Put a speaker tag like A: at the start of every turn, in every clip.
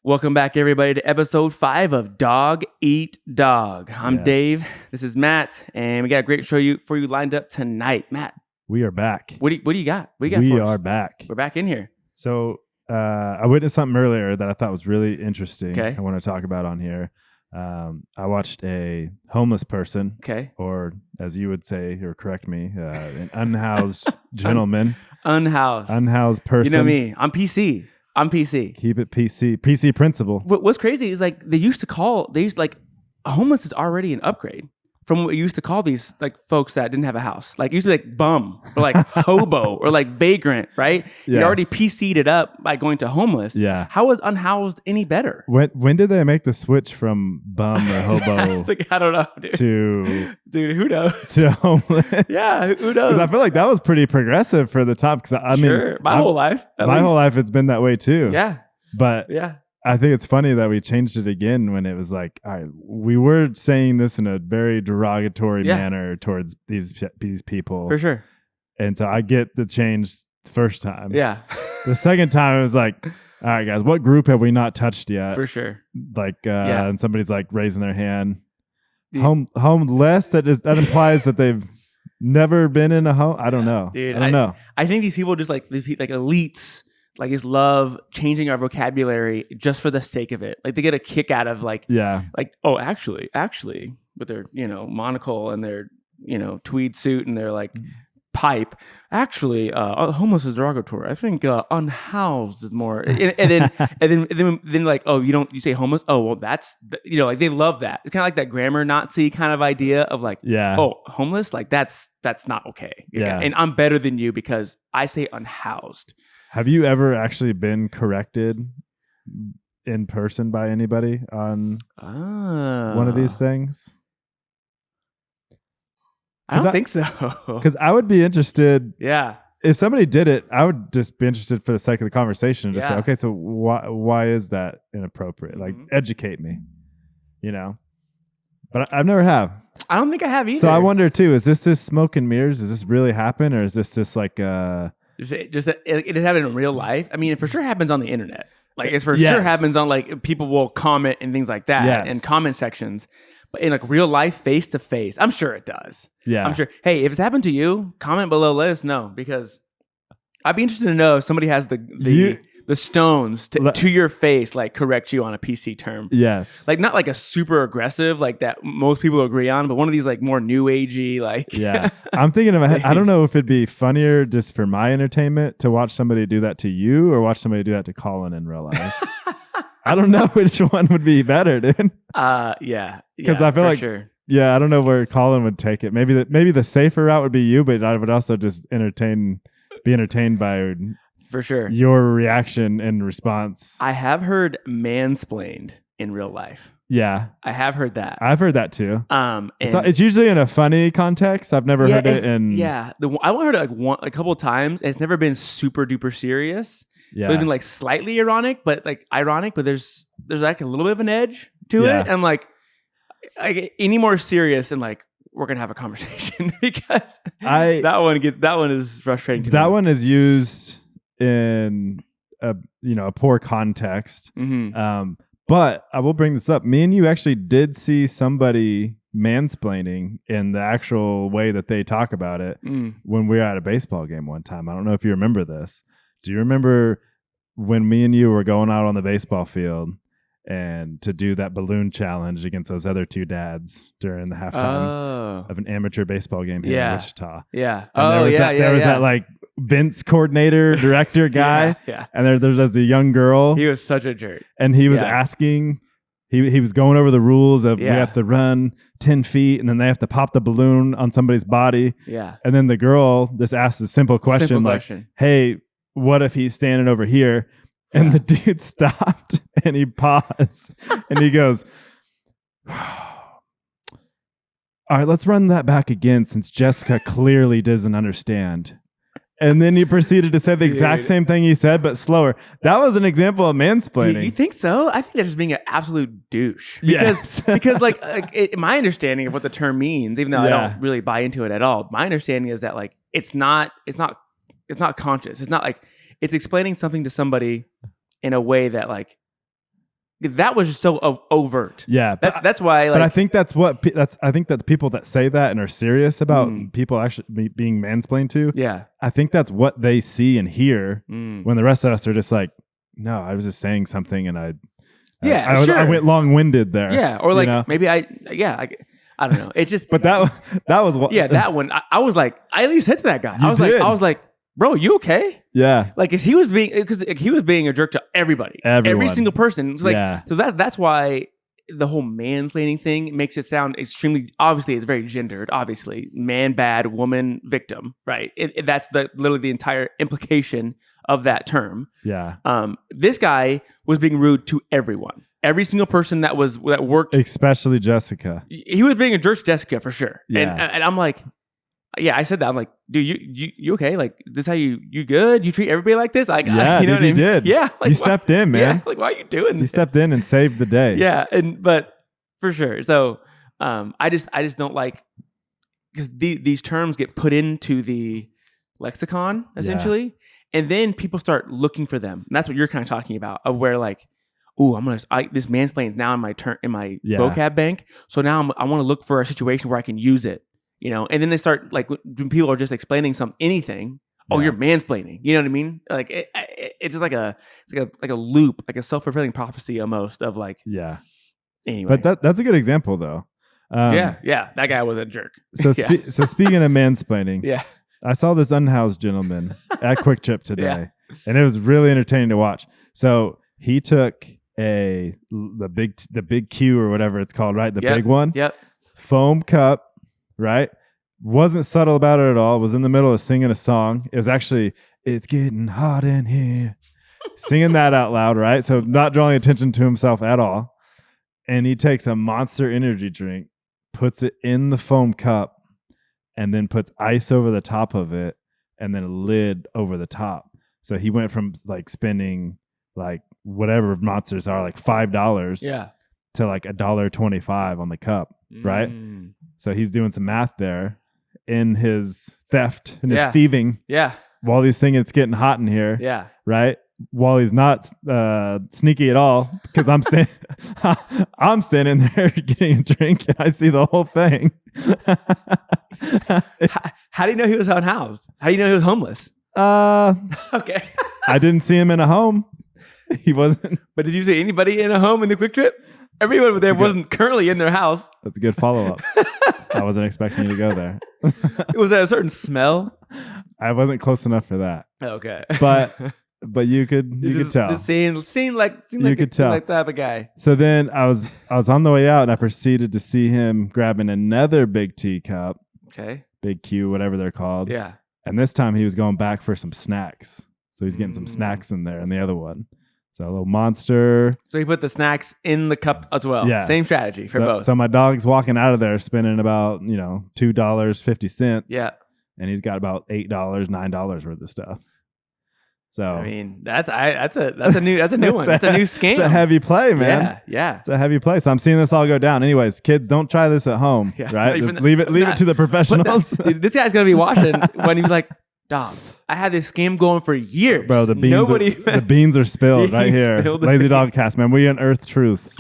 A: Welcome back, everybody, to episode 5 of Dog Eat Dog. I'm Dave. This is Matt, and we got a great show for you lined up tonight. Matt,
B: we are back.
A: What do you got? What do you got
B: we
A: for us?
B: are back.
A: We're back in here.
B: So I witnessed something earlier that I thought was really interesting.
A: Okay.
B: I want to talk about on here. I watched a homeless person, or as you would say, or correct me, an unhoused gentleman. Unhoused person.
A: You know me. I'm PC.
B: Keep it PC. PC principle.
A: What's crazy is like homeless is already an upgrade from what we used to call these like folks that didn't have a house. Like usually like bum or like hobo or like vagrant, right? Yes. You already PC'd it up by going to homeless.
B: Yeah.
A: How is unhoused any better?
B: When did they make the switch from bum or hobo?
A: It's like, I don't know, dude.
B: Dude,
A: who knows?
B: To homeless.
A: Yeah, who knows?
B: Because I feel like that was pretty progressive for the top. Because I mean,
A: my whole life,
B: it's been that way too.
A: Yeah.
B: But yeah. I think it's funny that we changed it again when it was like, all right, we were saying this in a very derogatory manner towards these people.
A: For sure.
B: And so I get the change the first time.
A: Yeah.
B: The second time it was like, all right, guys, what group have we not touched yet?
A: For sure.
B: Like, and somebody's like raising their hand. Homeless, that implies that they've never been in a home. I don't know.
A: Dude,
B: I don't know.
A: I think these people just like elites. Like, just love changing our vocabulary just for the sake of it. Like, they get a kick out of like, oh, actually, with their, monocle and their, tweed suit and their like pipe. Actually, homeless is derogatory. I think unhoused is more. And then like, oh, you say homeless? Oh, well, that's, like they love that. It's kind of like that grammar Nazi kind of idea of like, oh, homeless, like that's not okay.
B: Yeah.
A: And I'm better than you because I say unhoused.
B: Have you ever actually been corrected in person by anybody on one of these things?
A: I don't think so.
B: Because I would be interested.
A: Yeah.
B: If somebody did it, I would just be interested for the sake of the conversation to say, okay, so why is that inappropriate? Like, educate me, But I've never have.
A: I don't think I have either.
B: So I wonder too, is this smoke and mirrors? Does this really happen? Or is this just like
A: Just that it happens in real life. I mean, it for sure happens on the internet. Like, it for sure happens on like people will comment and things like that and comment sections. But in like real life, face to face, I'm sure it does.
B: Yeah,
A: I'm sure. Hey, if it's happened to you, comment below. Let us know because I'd be interested to know if somebody has the stones to your face, like correct you on a PC term.
B: Yes,
A: like not like a super aggressive like that most people agree on, but one of these like more new agey like.
B: Yeah, I'm thinking in my head, I don't know if it'd be funnier just for my entertainment to watch somebody do that to you or watch somebody do that to Colin in real life. I don't know which one would be better, dude.
A: Yeah,
B: because I feel like I don't know where Colin would take it. Maybe the safer route would be you, but I would also just be entertained by.
A: For sure.
B: Your reaction and response.
A: I have heard mansplained in real life.
B: Yeah.
A: I have heard that.
B: I've heard that too. It's usually in a funny context. I've never heard it in...
A: Yeah. I heard it like a couple of times. It's never been super duper serious.
B: Yeah.
A: So it's been like slightly ironic, but there's like a little bit of an edge to it. And I'm like any more serious and like, we're going to have a conversation because that one is frustrating to me.
B: That one is used in a poor context.
A: Mm-hmm.
B: But I will bring this up. Me and you actually did see somebody mansplaining in the actual way that they talk about it when we were at a baseball game one time. I don't know if you remember this. Do you remember when me and you were going out on the baseball field and to do that balloon challenge against those other two dads during the halftime of an amateur baseball game here in Wichita?
A: Yeah.
B: And there was that like Vince coordinator director guy.
A: Yeah.
B: And there's a young girl.
A: He was such a jerk.
B: And he was asking, he was going over the rules of we have to run 10 feet and then they have to pop the balloon on somebody's body.
A: Yeah.
B: And then the girl just asked a simple question like, hey, what if he's standing over here? And the dude stopped and he paused and he goes, all right, let's run that back again since Jessica clearly doesn't understand. And then he proceeded to say the exact same thing he said, but slower. That was an example of mansplaining.
A: You think so? I think that's just being an absolute douche. Because like my understanding of what the term means, even though I don't really buy into it at all, my understanding is that like it's not conscious. It's not like it's explaining something to somebody in a way that like that was just so overt.
B: Yeah,
A: that's why. Like,
B: but I think that's what I think that the people that say that and are serious about people actually being mansplained to.
A: Yeah,
B: I think that's what they see and hear when the rest of us are just like, no, I was just saying something and I went long-winded there.
A: Yeah, or like maybe I don't know. It's just.
B: But that was what.
A: Yeah, that one. I was like, I at least said to that guy. I was like, bro, you okay?
B: Yeah.
A: Like, if he was being a jerk to everybody, every single person. It's like, so that's why the whole mansplaining thing makes it sound extremely. Obviously, it's very gendered. Obviously, man bad, woman victim. Right. That's literally the entire implication of that term.
B: Yeah.
A: This guy was being rude to everyone. Every single person that worked,
B: especially Jessica.
A: He was being a jerk to Jessica for sure.
B: Yeah.
A: And I'm like, yeah, I said that. I'm like, dude, you okay? Like, this how you good? You treat everybody like this? Like,
B: yeah,
A: you know
B: dude, you did.
A: Yeah, like,
B: you stepped in, man.
A: Yeah, like, why are you doing this?
B: You stepped in and saved the day.
A: Yeah, but for sure. So, I just don't like, because these terms get put into the lexicon essentially, and then people start looking for them. And that's what you're kind of talking about, of where like, ooh, this mansplaining is now in my vocab bank. So now I want to look for a situation where I can use it, and then they start like, when people are just explaining anything. Oh, you're mansplaining. You know what I mean? Like it's just like a loop, like a self-fulfilling prophecy almost of like.
B: Yeah.
A: Anyway.
B: But that's a good example though.
A: Yeah. That guy was a jerk.
B: So so speaking of mansplaining,
A: yeah,
B: I saw this unhoused gentleman at Quick Trip today, and it was really entertaining to watch. So he took the big Q or whatever it's called, right? The big one.
A: Yep.
B: Foam cup, right? Wasn't subtle about it at all. Was in the middle of singing a song. It was actually, it's getting hot in here. Singing that out loud, right? So not drawing attention to himself at all. And he takes a Monster energy drink, puts it in the foam cup, and then puts ice over the top of it, and then a lid over the top. So he went from like spending like whatever Monsters are, like $5 to like $1.25 on the cup, right? So he's doing some math there in his theft and his thieving.
A: Yeah.
B: While he's singing It's Getting Hot in Here.
A: Yeah.
B: Right? While he's not sneaky at all, because I'm standing there getting a drink and I see the whole thing.
A: How do you know he was unhoused? How do you know he was homeless? Okay.
B: I didn't see him in a home. He wasn't.
A: But did you see anybody in a home in the Quick Trip? Everyone there wasn't currently in their house.
B: That's a good follow-up. I wasn't expecting you to go there.
A: Was that a certain smell?
B: I wasn't close enough for that.
A: Okay.
B: But you could tell.
A: Just seemed like that type of guy.
B: So then I was on the way out and I proceeded to see him grabbing another big teacup.
A: Okay.
B: Big Q, whatever they're called.
A: Yeah.
B: And this time he was going back for some snacks. So he's getting some snacks in there in the other one. So a little Monster.
A: So he put the snacks in the cup as well. Yeah. Same strategy for both.
B: So my dog's walking out of there spending about, $2.50.
A: Yeah.
B: And he's got about $8, $9 worth of stuff. So
A: I mean, that's a new one. That's a new scam.
B: It's a heavy play, man.
A: Yeah.
B: It's a heavy play. So I'm seeing this all go down. Anyways, kids, don't try this at home. Yeah, right? Leave it to the professionals.
A: This guy's gonna be watching when he's like, dog, I had this scam going for years.
B: Bro, the beans are spilled right here. Lazy Dog Cast, man. We unearth truths.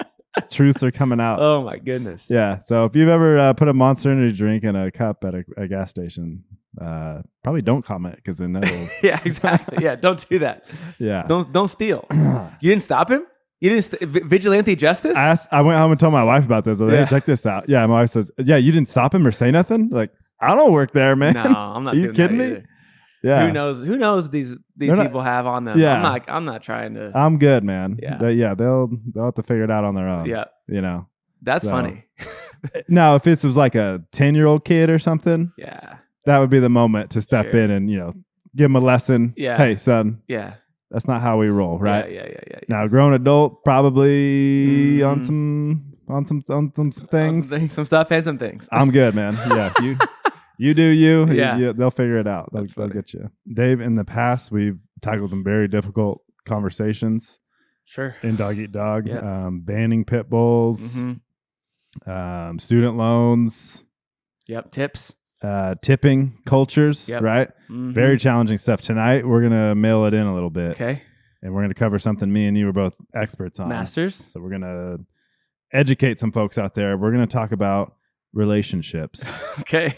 B: Truths are coming out.
A: Oh my goodness.
B: Yeah. So if you've ever put a Monster energy drink in a cup at a gas station, probably don't comment because then that'll.
A: Yeah, exactly. Yeah, don't do that.
B: Yeah.
A: Don't steal. You didn't stop him? You didn't vigilante justice?
B: I went home and told my wife about this. I was like, hey, check this out. Yeah, my wife says, yeah, you didn't stop him or say nothing? Like, I don't work there, man.
A: No, I'm not. Are you kidding me? Either.
B: Yeah.
A: Who knows these people have on them.
B: Yeah.
A: I'm not trying to.
B: I'm good, man.
A: Yeah.
B: They'll have to figure it out on their own.
A: Yeah. That's funny.
B: Now, if it was like a 10-year-old kid or something, that would be the moment to step in and, give him a lesson.
A: Yeah.
B: Hey, son.
A: Yeah.
B: That's not how we roll, right?
A: Yeah.
B: Now, grown adult, probably on some things.
A: Some stuff and some things.
B: I'm good, man. Yeah. You do you.
A: Yeah.
B: They'll figure it out. They'll get you. Dave, in the past, we've tackled some very difficult conversations.
A: Sure.
B: In Dog Eat Dog.
A: Yep.
B: Banning pit bulls.
A: Mm-hmm.
B: Student loans.
A: Yep. Tips.
B: Tipping cultures.
A: Yep.
B: Right?
A: Mm-hmm.
B: Very challenging stuff. Tonight, we're going to mail it in a little bit.
A: Okay.
B: and we're going to cover something me and you are both experts on.
A: Masters.
B: So we're going to educate some folks out there. We're going to talk about relationships.
A: Okay.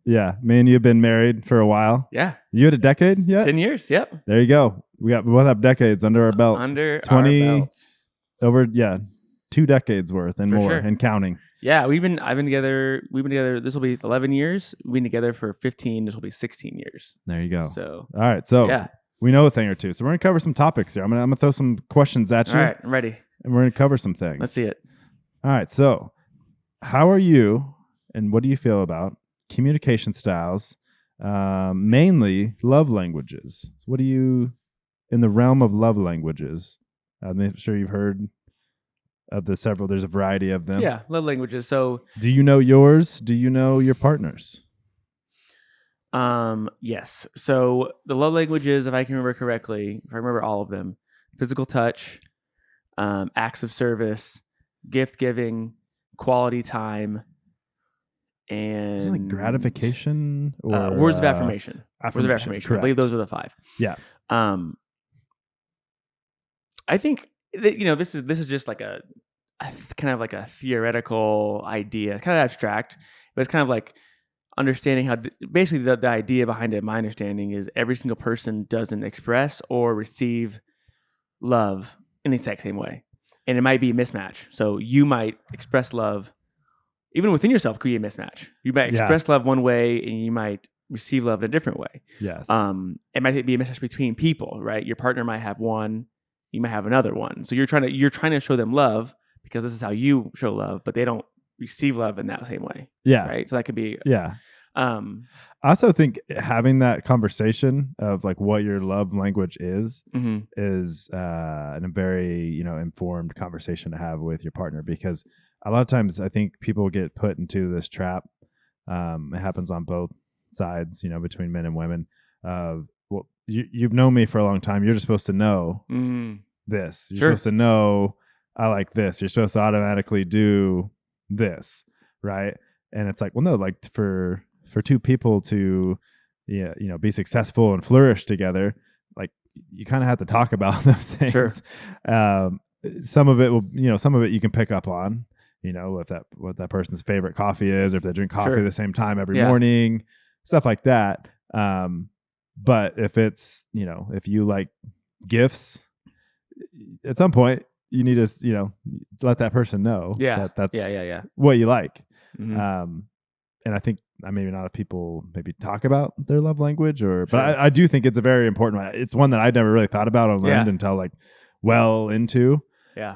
B: Yeah, me and you have been married for a while.
A: Yeah.
B: You had a decade yet?
A: 10 years. Yep.
B: There you go. We both have decades under our belt.
A: Under 20, our belts.
B: Over 2 decades worth and
A: For
B: more
A: sure.
B: and counting.
A: Yeah, we've been together, this will be 11 years. We've been together for 15, this will be 16 years.
B: There you go.
A: So,
B: all right. So we know a thing or two. So we're going to cover some topics here. I'm going to throw some questions at you.
A: All right, I'm ready.
B: And we're going to cover some things.
A: Let's see it.
B: All right. So how are you and what do you feel about communication styles, mainly love languages? What do you, in the realm of love languages, I'm sure you've heard of the several, there's a variety of them.
A: Yeah, love languages. So
B: do you know yours? Do you know your partner's?
A: Yes. So the love languages, if I can remember correctly, if I remember all of them, physical touch, acts of service, gift giving, quality time, and
B: is it like gratification or
A: words of affirmation. Words of affirmation.
B: Correct.
A: I believe those are the 5.
B: Yeah.
A: I think that, this is just like a kind of like a theoretical idea. It's kind of abstract, but it's kind of like understanding how basically the idea behind it, my understanding, is every single person doesn't express or receive love in the exact same way. And it might be a mismatch. So you might express love, even within yourself could be a mismatch. You might express love one way and you might receive love in a different way.
B: Yes.
A: It might be a mismatch between people, right? Your partner might have one, you might have another one. So you're trying to show them love because this is how you show love, but they don't receive love in that same way.
B: Yeah.
A: Right. So that could be.
B: Yeah. I also think having that conversation of like what your love language is a very, informed conversation to have with your partner, because a lot of times I think people get put into this trap. It happens on both sides, between men and women. Well, you've known me for a long time. You're just supposed to know this. You're supposed to know I like this. You're supposed to automatically do this, right? And it's like, well, no, like for 2 people to, be successful and flourish together, like you kind of have to talk about those things.
A: Sure.
B: Some of it will, some of it you can pick up on, what that person's favorite coffee is, or if they drink coffee at the same time every morning, stuff like that. But if it's, if you like gifts, at some point you need to, let that person know that that's what you like. Mm-hmm. And I think maybe not if people maybe talk about their love language but I do think it's a very important one. It's one that I never really thought about or learned until like well into. Yeah.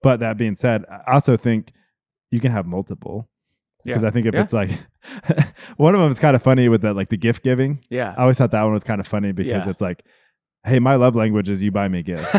B: But that being said, I also think you can have multiple. Because I think if it's like one of them is kind of funny with that, like the gift giving. Yeah. I always thought that one was kind of funny because it's like, hey, my love language is you buy me gifts.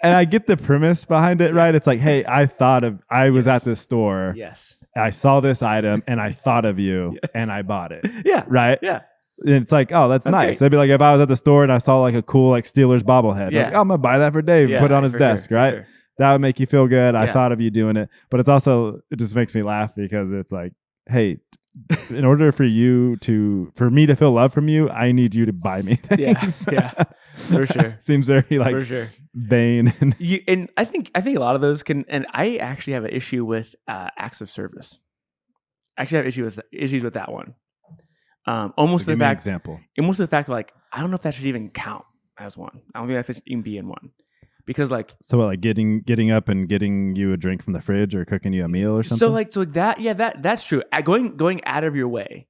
B: And I get the premise behind it, right? It's like, hey, I was at this store. Yes. I saw this item and I thought of you and I bought it. Yeah. Right? Yeah. And it's like, oh, that's nice. Great. It'd be like if I was at the store and I saw like a cool like Steelers bobblehead. I was like, oh, I'm gonna buy that for Dave and put it on his desk, right? Sure. That would make you feel good. I thought of you doing it. But it's also, it just makes me laugh because it's like, hey, in order for me to feel love from you, I need you to buy me things. Yeah, for sure. Seems very like for sure. Vain.
A: And I think a lot of those can, and I actually have an issue with acts of service. I actually have issues with that one. Almost
B: so
A: the fact,
B: example.
A: Almost the fact like, I don't know if that should even count as one. I don't think that should even be in one. Because like,
B: so what, like getting up and getting you a drink from the fridge or cooking you a meal or something.
A: So that that's true. Going out of your way,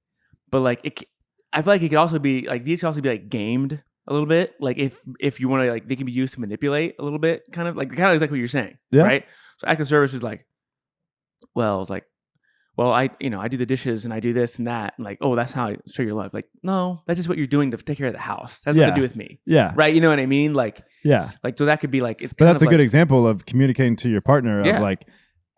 A: but like I feel like it could also be like these could also be like gamed a little bit. Like if you want to like they can be used to manipulate a little bit, kind of exactly what you're saying, right? So active service is like, well, it's like, well, I do the dishes and I do this and that, and like, oh, that's how I show your love. Like, no, that's just what you're doing to take care of the house. That has nothing to do with me. Yeah. Right. You know what I mean? Like, yeah. Like, so that could be like, it's.
B: But that's a good example of communicating to your partner of like,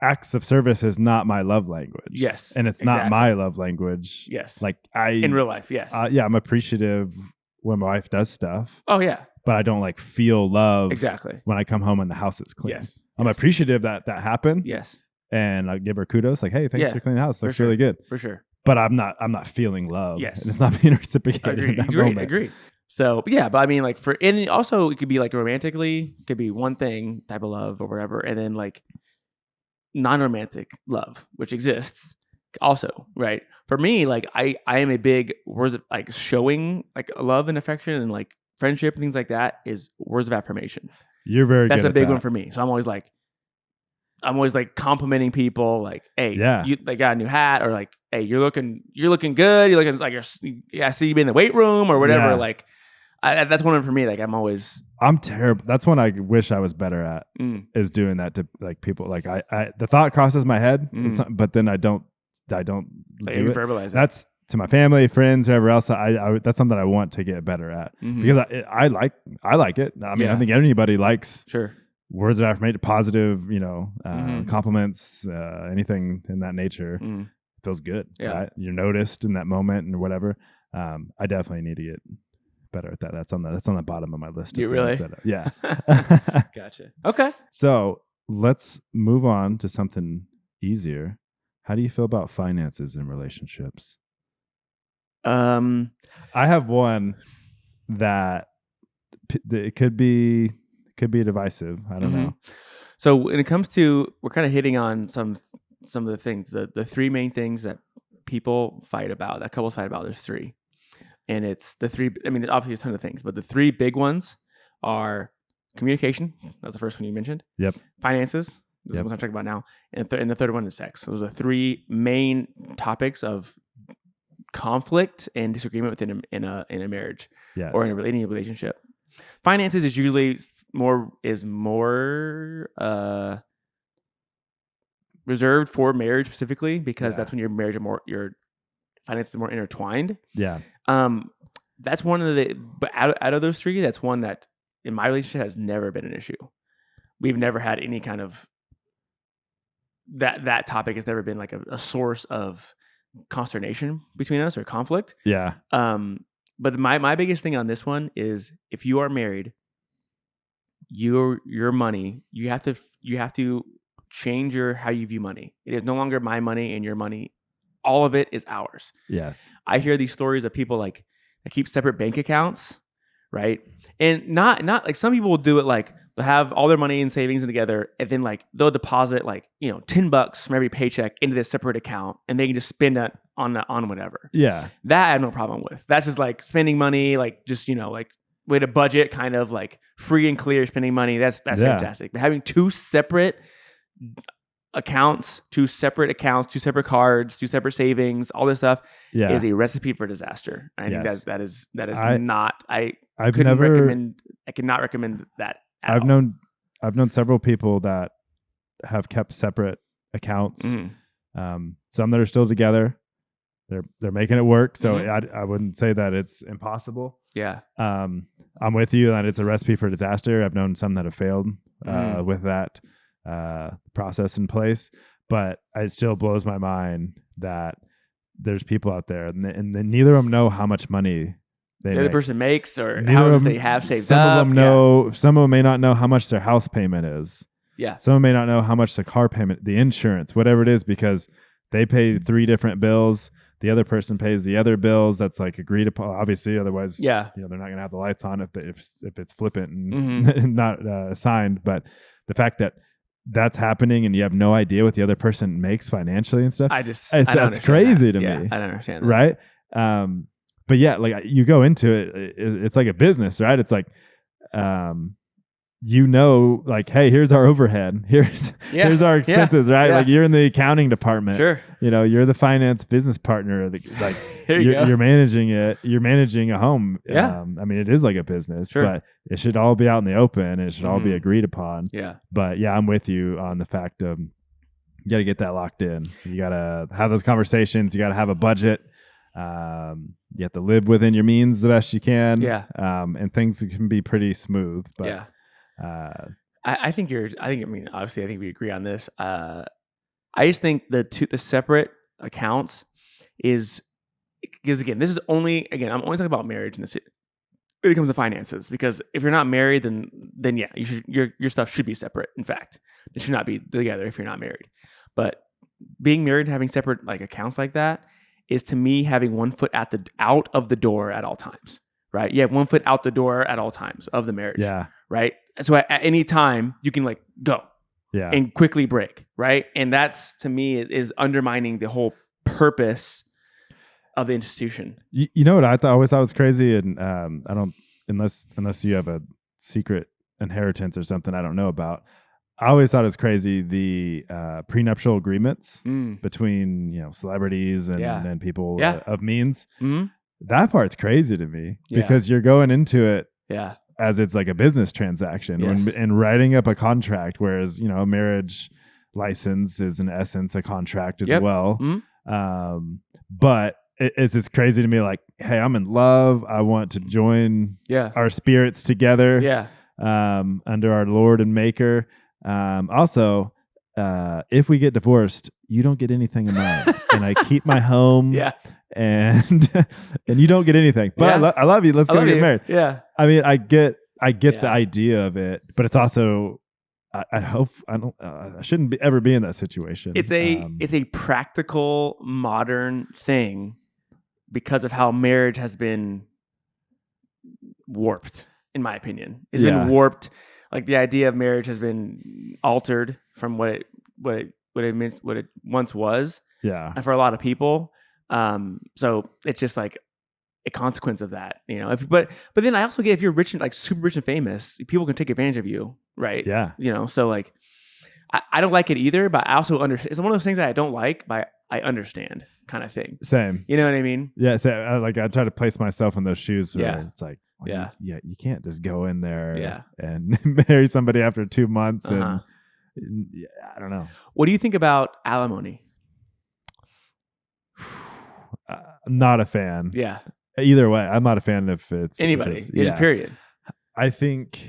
B: acts of service is not my love language. Yes. And it's not my love language. Yes. Like
A: in real life. Yes.
B: Yeah. I'm appreciative when my wife does stuff.
A: Oh yeah.
B: But I don't like feel love.
A: Exactly.
B: When I come home and the house is clean.
A: Yes.
B: I'm appreciative that happened.
A: Yes.
B: And I give her kudos, like, hey, thanks for cleaning the house. Looks really good.
A: For sure.
B: but I'm not feeling love.
A: Yes.
B: And it's not being reciprocated in that moment.
A: Agreed. So, but yeah, but I mean, like and also it could be like romantically, it could be one thing type of love or whatever. And then like non-romantic love, which exists also, right? For me, like I am a big words of like showing like love and affection and like friendship and things like that is words of affirmation.
B: You're very
A: That's
B: good
A: a big
B: at that.
A: one for me. So I'm always like complimenting people, like, hey, you like got a new hat, or like, hey, you're looking good. You're looking like I see you in the weight room or whatever. Yeah. Like, that's one for me. Like, I'm
B: terrible. That's one I wish I was better at is doing that to like people. Like I the thought crosses my head, but then I don't like, do it.
A: Verbalize it.
B: That's to my family, friends, whoever else. I that's something I want to get better at because I like it. I mean, I think anybody likes words of affirmation, positive, compliments, anything in that nature feels good.
A: Yeah,
B: right? You're noticed in that moment and whatever. I definitely need to get better at that. That's on the bottom of my list.
A: You really?
B: Yeah.
A: Gotcha. Okay.
B: So let's move on to something easier. How do you feel about finances in relationships? I have one that it could be divisive. I don't know.
A: So when it comes to, we're kind of hitting on some of the things, the three main things that people fight about, that couples fight about. There's three. And it's the three, I mean, obviously a ton of things, but the three big ones are communication. That's the first one you mentioned.
B: Yep.
A: Finances. This is what I'm talking about now. And the third one is sex. So those are three main topics of conflict and disagreement within a marriage or in any relationship. Finances is usually more reserved for marriage specifically because that's when your marriage your finances are more intertwined.
B: Yeah.
A: That's one of but out of those three, that's one that in my relationship has never been an issue. We've never had any kind of that topic has never been like a source of consternation between us or conflict.
B: Yeah.
A: But my biggest thing on this one is if you are married, your money, you have to change how you view money. It is no longer my money and your money. All of it is ours.
B: Yes.
A: I hear these stories of people like that keep separate bank accounts, right? And not like some people will do it like they'll have all their money and savings together and then like they'll deposit like, $10 from every paycheck into this separate account and they can just spend that on whatever.
B: Yeah.
A: That I have no problem with. That's just like spending money, like just, like with a budget kind of like free and clear spending money. That's fantastic. But having two separate accounts, two separate cards, two separate savings, all this stuff is a recipe for disaster. I think that is not. I cannot recommend that.
B: I've known several people that have kept separate accounts. Some that are still together. They're making it work. So I wouldn't say that it's impossible.
A: Yeah.
B: I'm with you that it's a recipe for disaster. I've known some that have failed with that process in place, but it still blows my mind that there's people out there and neither of them know how much money the
A: other person makes or how much they have saved
B: some
A: up.
B: Of them know, some of them may not know how much their house payment is.
A: Yeah.
B: Some of them may not know how much the car payment, the insurance, whatever it is, because they pay 3 different bills. The other person pays the other bills. That's like agreed upon, obviously. Otherwise, they're not going to have the lights on if it's flippant and not assigned. But the fact that that's happening and you have no idea what the other person makes financially and stuff, that's crazy to me.
A: I don't understand that.
B: Right? But yeah, like you go into it, it's like a business, right? It's like, like, hey, here's our overhead. Here's our expenses, right? Yeah. Like you're in the accounting department.
A: Sure.
B: You're the finance business partner. Like you're managing it. You're managing a home.
A: Yeah.
B: I mean, it is like a business, but it should all be out in the open and it should all be agreed upon.
A: Yeah.
B: But yeah, I'm with you on the fact of you got to get that locked in. You got to have those conversations. You got to have a budget. You have to live within your means the best you can.
A: Yeah.
B: And things can be pretty smooth. But
A: yeah. I think obviously I think we agree on this. I just think the separate accounts is because again, I'm only talking about marriage and when it comes to finances, because if you're not married, then yeah, your stuff should be separate. In fact, it should not be together if you're not married. But being married and having separate like accounts like that is to me having one foot out of the door at all times, right? You have one foot out the door at all times of the marriage, right? So at any time you can like go and quickly break, right? And that's to me is undermining the whole purpose of the institution.
B: You know what I always thought was crazy, and I don't unless you have a secret inheritance or something I don't know about. I always thought it was crazy the prenuptial agreements between celebrities and people of means. Mm-hmm. That part's crazy to me because you're going into it as it's like a business transaction and writing up a contract, whereas a marriage license is in essence a contract as well. Mm-hmm. But it's just crazy to me. Like, hey, I'm in love. I want to join our spirits together under our Lord and Maker. Also, if we get divorced, you don't get anything of mine, and I keep my home. And you don't get anything. But I love you. Let's go get married.
A: Yeah.
B: I mean, I get the idea of it, but it's also I hope I shouldn't ever be in that situation.
A: It's a practical modern thing because of how marriage has been warped, in my opinion. It's been warped. Like the idea of marriage has been altered from what it once was. Yeah. And for a lot of people. So it's just like a consequence of that, but then I also get, if you're rich and like super rich and famous, people can take advantage of you. Right. Yeah. So like, I don't like it either, but I also understand. It's one of those things that I don't like, but I understand kind of thing.
B: Same.
A: You know what I mean?
B: Yeah. So I try to place myself in those shoes. Where it's like, well, you can't just go in there and marry somebody after 2 months. And I don't know.
A: What do you think about alimony?
B: Not a fan.
A: Yeah.
B: Either way, I'm not a fan of it's
A: anybody. Just period.
B: I think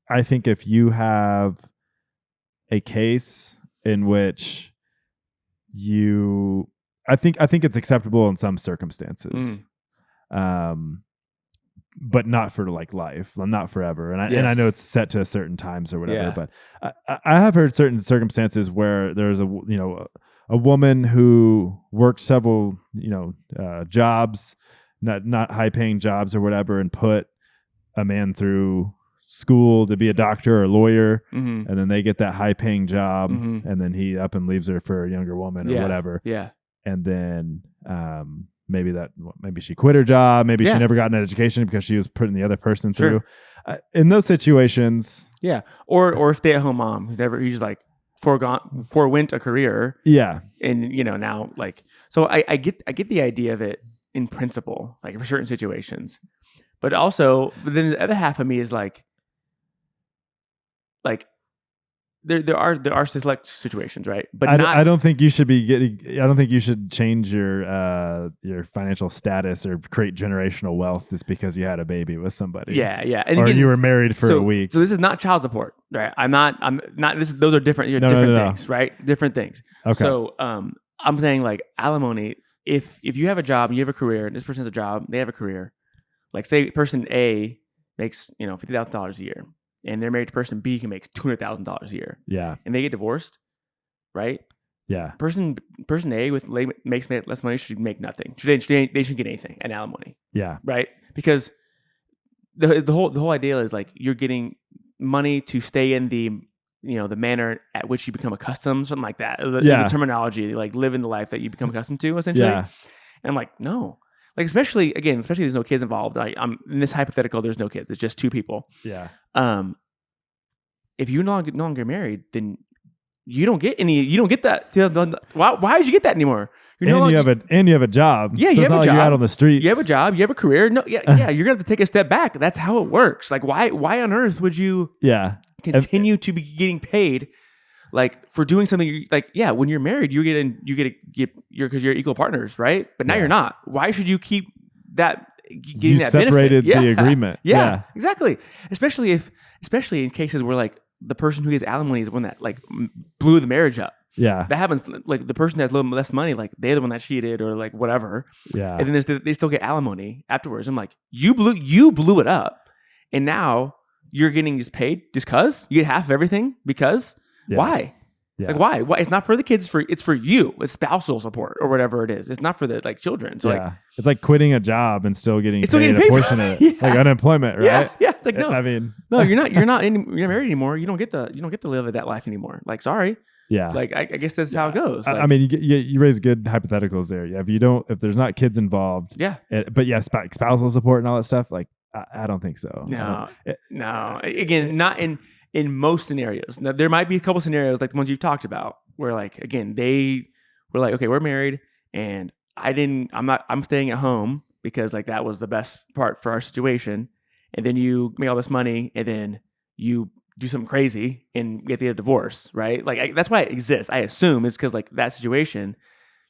B: if you have a case in which I think it's acceptable in some circumstances, but not for like life, not forever. And I know it's set to certain times or whatever. But I have heard certain circumstances where there's a woman who worked several jobs, not high paying jobs or whatever, and put a man through school to be a doctor or a lawyer, and then they get that high paying job, and then he up and leaves her for a younger woman or whatever. Yeah. And then maybe she quit her job, maybe she never got an education because she was putting the other person through. In those situations,
A: or stay at home mom who's just like forewent a career. Yeah. And now like, so I get the idea of it in principle, like for certain situations, but then the other half of me is like there are select situations, right? But
B: I don't think you should be getting. I don't think you should change your financial status or create generational wealth just because you had a baby with somebody.
A: Yeah,
B: and or again, you were married for a week.
A: So this is not child support, right? I'm not. Those are different. Different things, right? Different things. Okay. So I'm saying like alimony. If you have a job and you have a career, and this person has a job, they have a career. Like say person A makes $50,000 a year, and they're married to person B who makes $200,000 a year. Yeah. And they get divorced, right? Yeah. Person A makes less money should make nothing. They should get anything, an alimony. Yeah. Right? Because the whole idea is like you're getting money to stay in the the manner at which you become accustomed, something like that. The terminology, like living the life that you become accustomed to, essentially. Yeah. And I'm like, no. Like especially there's no kids involved. I'm in this hypothetical, there's no kids. It's just two people. Yeah. If you're no longer married, then you don't get any. You don't get that. Why did you get that anymore?
B: You have a job.
A: Yeah,
B: so
A: you have a job.
B: Like you're out on the streets.
A: You have a job. You have a career. No, you're gonna have to take a step back. That's how it works. Like why on earth would you? Continue to be getting paid, like for doing something. When you're married, because you're equal partners, right? But now you're not. Why should you keep that? Getting that
B: separated
A: benefit?
B: The agreement.
A: Yeah, exactly. Especially in cases where like the person who gets alimony is the one that like blew the marriage up. Yeah, that happens. Like the person that has a little less money, like they're the one that cheated or like whatever. Yeah, and then they still get alimony afterwards. I'm like, you blew it up, and now you're getting just paid just because you get half of everything because why? Like why? It's not for the kids. It's for you. It's spousal support or whatever it is. It's not for the children. So
B: it's like quitting a job and still getting paid a portion of it, like unemployment, right?
A: Yeah. Like no,
B: I mean,
A: no, you're not married anymore. You don't get to live that life anymore. Like sorry.
B: Yeah.
A: Like I guess that's how it goes. Like,
B: I mean, you raise good hypotheticals there. Yeah. If there's not kids involved.
A: Yeah.
B: But spousal support and all that stuff. Like I don't think so.
A: No. Again, not in most scenarios. Now, there might be a couple scenarios like the ones you've talked about where like, again, they were like, okay, we're married and I'm staying at home because like that was the best part for our situation. And then you make all this money and then you do something crazy and get the divorce, right? Like that's why it exists. I assume is because like that situation,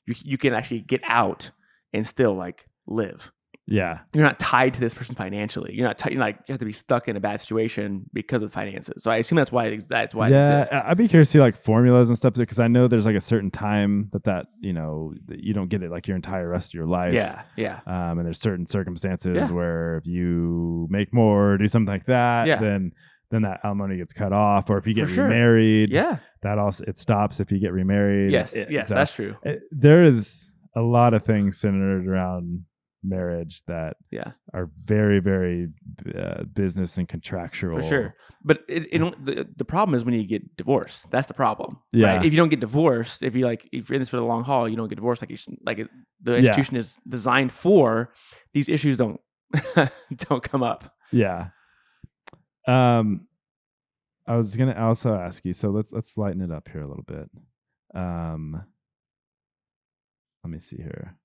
A: you can actually get out and still like live.
B: Yeah,
A: you're not tied to this person financially. You're not you have to be stuck in a bad situation because of finances. So I assume that's why it exists.
B: I'd be curious to see like formulas and stuff because I know there's like a certain time that you don't get it like your entire rest of your life.
A: Yeah.
B: And there's certain circumstances where if you make more or do something like that, then that alimony gets cut off. Or if you get remarried, that also it stops if you get remarried.
A: Yes, so that's true.
B: There is a lot of things centered around marriage that are very, very business and contractual.
A: For sure. But the problem is when you get divorced. That's the problem.
B: Yeah.
A: Right? If you don't get divorced, if you're in this for the long haul, you don't get divorced the institution is designed for, these issues don't come up.
B: Yeah. I was gonna also ask you, so let's lighten it up here a little bit. Let me see here.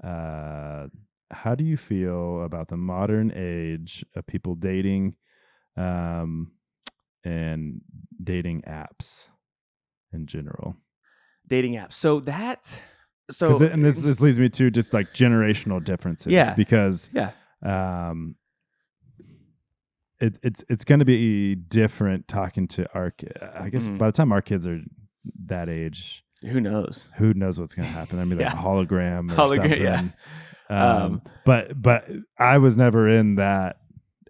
B: How do you feel about the modern age of people dating and dating apps in general?
A: Dating apps.
B: And this leads me to just like generational differences.
A: Yeah.
B: Because it's going to be different talking to our I guess by the time our kids are that age,
A: who knows
B: what's going to happen. I mean, like a hologram or something.
A: Yeah.
B: But I was never in that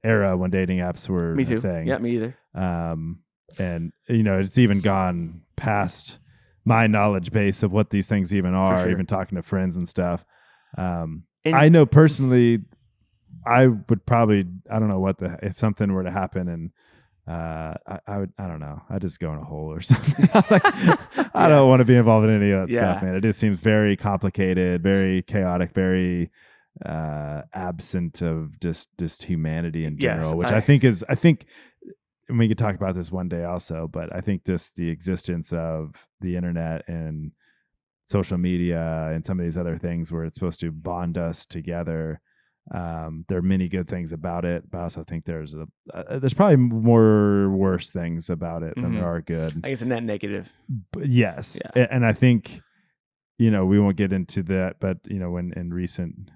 B: era when dating apps were
A: me too.
B: a thing.
A: Yeah, me either.
B: And it's even gone past my knowledge base of what these things even are, even talking to friends and stuff. I know personally, I would probably, I don't know if something were to happen and I don't know. I'd just go in a hole or something. I don't want to be involved in any of that stuff, man. It just seems very complicated, very chaotic, very absent of just humanity in general, which I think and we could talk about this one day also, but I think the existence of the internet and social media and some of these other things where it's supposed to bond us together. There are many good things about it, but I also think there's probably more worse things about it than there are good.
A: I guess a net negative.
B: But yes. Yeah. And I think, we won't get into that, but when in recent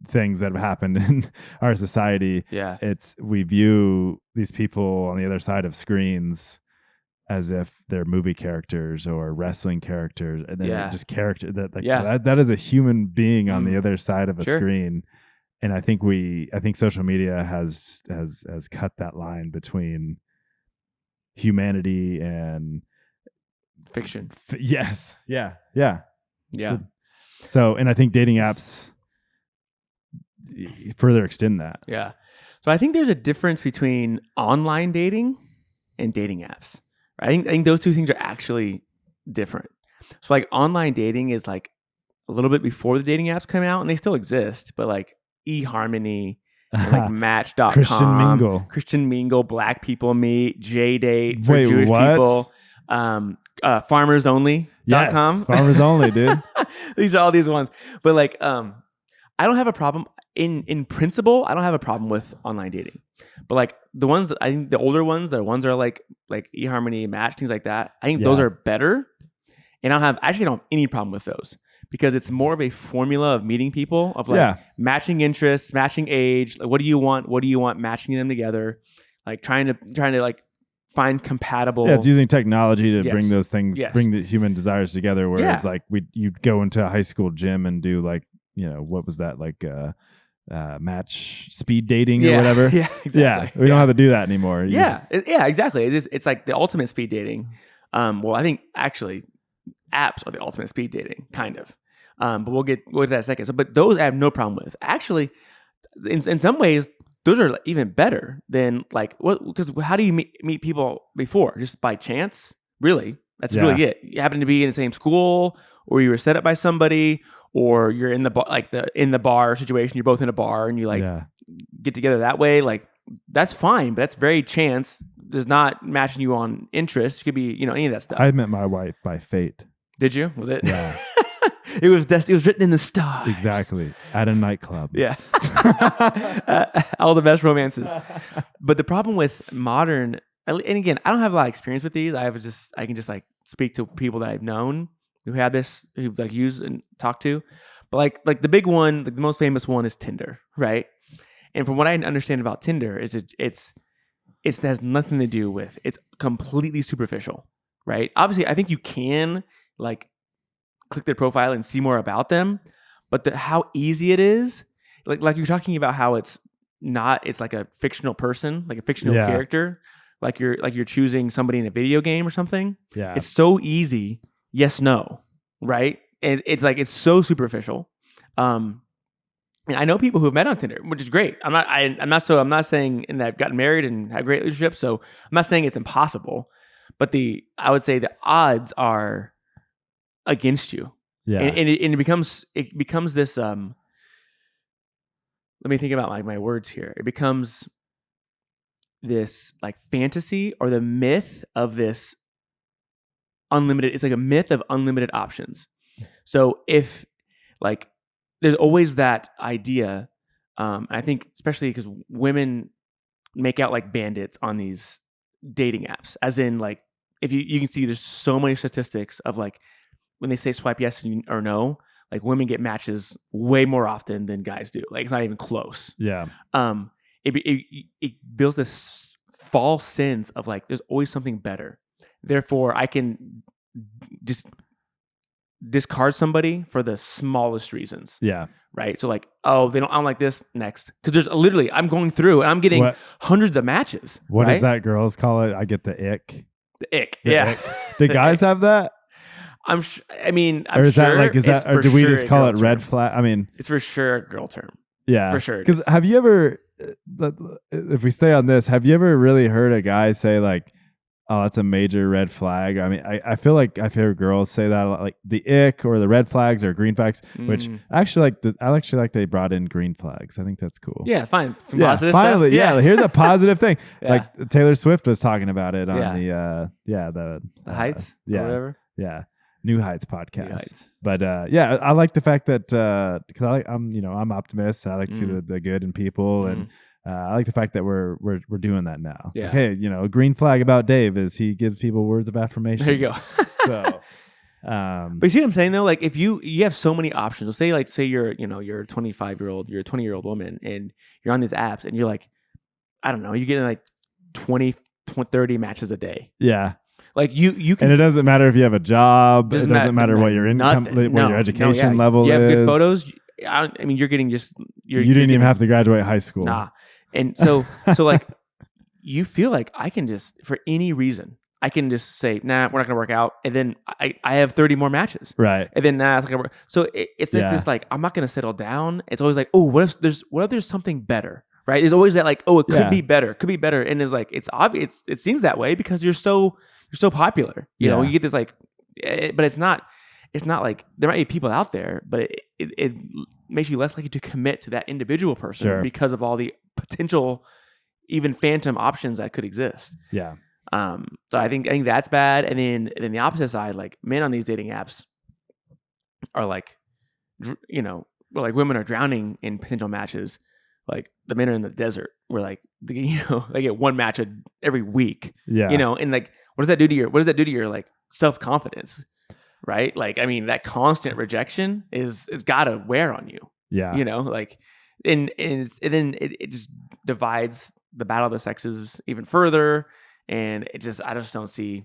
B: things that have happened in our society, we view these people on the other side of screens as if they're movie characters or wrestling characters, and then just character that is a human being on the other side of a screen. And I think social media has cut that line between humanity and
A: fiction.
B: Yes. Yeah. So, and I think dating apps further extend that.
A: Yeah. So I think there's a difference between online dating and dating apps. I think those two things are actually different. So like online dating is like a little bit before the dating apps come out, and they still exist, but like eHarmony and like Match.com, Christian Mingle, Black People Meet, J-Date for Jewish people, FarmersOnly.com.
B: Yes, Farmers Only, dude.
A: These are all these ones. But like I don't have a problem in principle, I don't have a problem with online dating. But like the ones that I think the older ones, the ones that are like eHarmony, Match, things like that, I think those are better. And I don't have any problem with those because it's more of a formula of meeting people, of like matching interests, matching age, like what do you want, matching them together, like trying to like find compatible.
B: Yeah, it's using technology to bring those things, bring the human desires together. Whereas like you'd go into a high school gym and do like, what was that, like match speed dating or whatever.
A: Yeah, exactly.
B: Yeah, we don't have to do that anymore.
A: Yeah, exactly. It's like the ultimate speed dating. Well, I think actually apps are the ultimate speed dating, kind of. But we'll get to that in a second. So, but those I have no problem with. Actually, in some ways, those are even better than like what? Because how do you meet people before? Just by chance? Really? That's really it. You happen to be in the same school, or you were set up by somebody, or you're in the in the bar situation. You're both in a bar, and you get together that way. Like that's fine, but that's very chance. Does not matching you on interest. It could be any of that stuff.
B: I met my wife by fate.
A: Did you? Was it?
B: Yeah.
A: It was written in the stars.
B: Exactly. At a nightclub.
A: Yeah. All the best romances. But the problem with modern, and again, I don't have a lot of experience with these. I can just like speak to people that I've known who have this, who've like used and talked to. But like the big one, like the most famous one is Tinder, right? And from what I understand about Tinder is it has nothing to do with, it's completely superficial, right? Obviously, I think you can like click their profile and see more about them, but how easy it is, like you're talking about how it's like a fictional person, like a fictional character, like you're choosing somebody in a video game or something.
B: Yeah,
A: it's so easy. Yes, no, right? And it's like it's so superficial. And I know people who have met on Tinder, which is great. I'm not saying and that I've gotten married and had great relationships. So I'm not saying it's impossible, but I would say the odds are against you.
B: Yeah.
A: And it becomes this, let me think about my words here. It becomes this like fantasy or the myth of this unlimited, it's like a myth of unlimited options. So if like, there's always that idea. I think especially because women make out like bandits on these dating apps, as in like, if you can see there's so many statistics of like, when they say swipe yes or no, like women get matches way more often than guys do. Like it's not even close.
B: Yeah.
A: It builds this false sense of like, there's always something better. Therefore, I can just discard somebody for the smallest reasons.
B: Yeah.
A: Right. So like, I don't like this, next. Because there's literally, I'm going through and I'm getting hundreds of matches.
B: What does that girls call it? I get the ick.
A: The ick. Yeah.
B: Do guys have that?
A: I'm sure. I mean,
B: or is that like, or do we just call it red flag? I mean,
A: it's for sure a girl term.
B: Yeah,
A: for sure.
B: Because have you ever, if we stay on this, have you ever really heard a guy say like, "Oh, that's a major red flag"? I mean, I feel like I've heard girls say that a lot, like the ick or the red flags or green flags, which actually I actually like they brought in green flags. I think that's cool.
A: Yeah, fine.
B: Positive finally, stuff. Yeah. Here's a positive thing. Like Taylor Swift was talking about it on the
A: Heights, or whatever.
B: Yeah. New Heights podcast. But I like the fact that because I'm optimist. I like to see the good in people, and I like the fact that we're doing that now.
A: Yeah.
B: Like, hey, a green flag about Dave is he gives people words of affirmation.
A: There you go.
B: So,
A: but you see what I'm saying though? Like if you have so many options. So say you're you're a 25-year-old, you're a 20-year-old woman, and you're on these apps, and you're like, I don't know, you're getting like 30 matches a day.
B: Yeah.
A: Like you can,
B: and it doesn't matter if you have a job. It doesn't matter what your income, what your education level is.
A: You have good photos. I mean, you're getting just.
B: You didn't even have to graduate high school.
A: Nah, and so like, you feel like I can just, for any reason, I can just say, nah, we're not gonna work out, and then I have 30 more matches,
B: right?
A: And then it's not gonna work. So it's like this, like I'm not gonna settle down. It's always like, oh, what if there's something better? Right? There's always that like, oh, it could be better, and it's like it's obvious. It seems that way because you're so popular, you know. You get this like, but it's not like there might be people out there, but it makes you less likely to commit to that individual person because of all the potential, even phantom options that could exist.
B: Yeah.
A: So I think that's bad, and then the opposite side, like men on these dating apps are like, like women are drowning in potential matches. Like the men are in the desert where like they get one match every week. Yeah. And like what does that do to your like self-confidence? Right? Like I mean that constant rejection is gotta wear on you.
B: Yeah.
A: Like and then it just divides the battle of the sexes even further, and I just don't see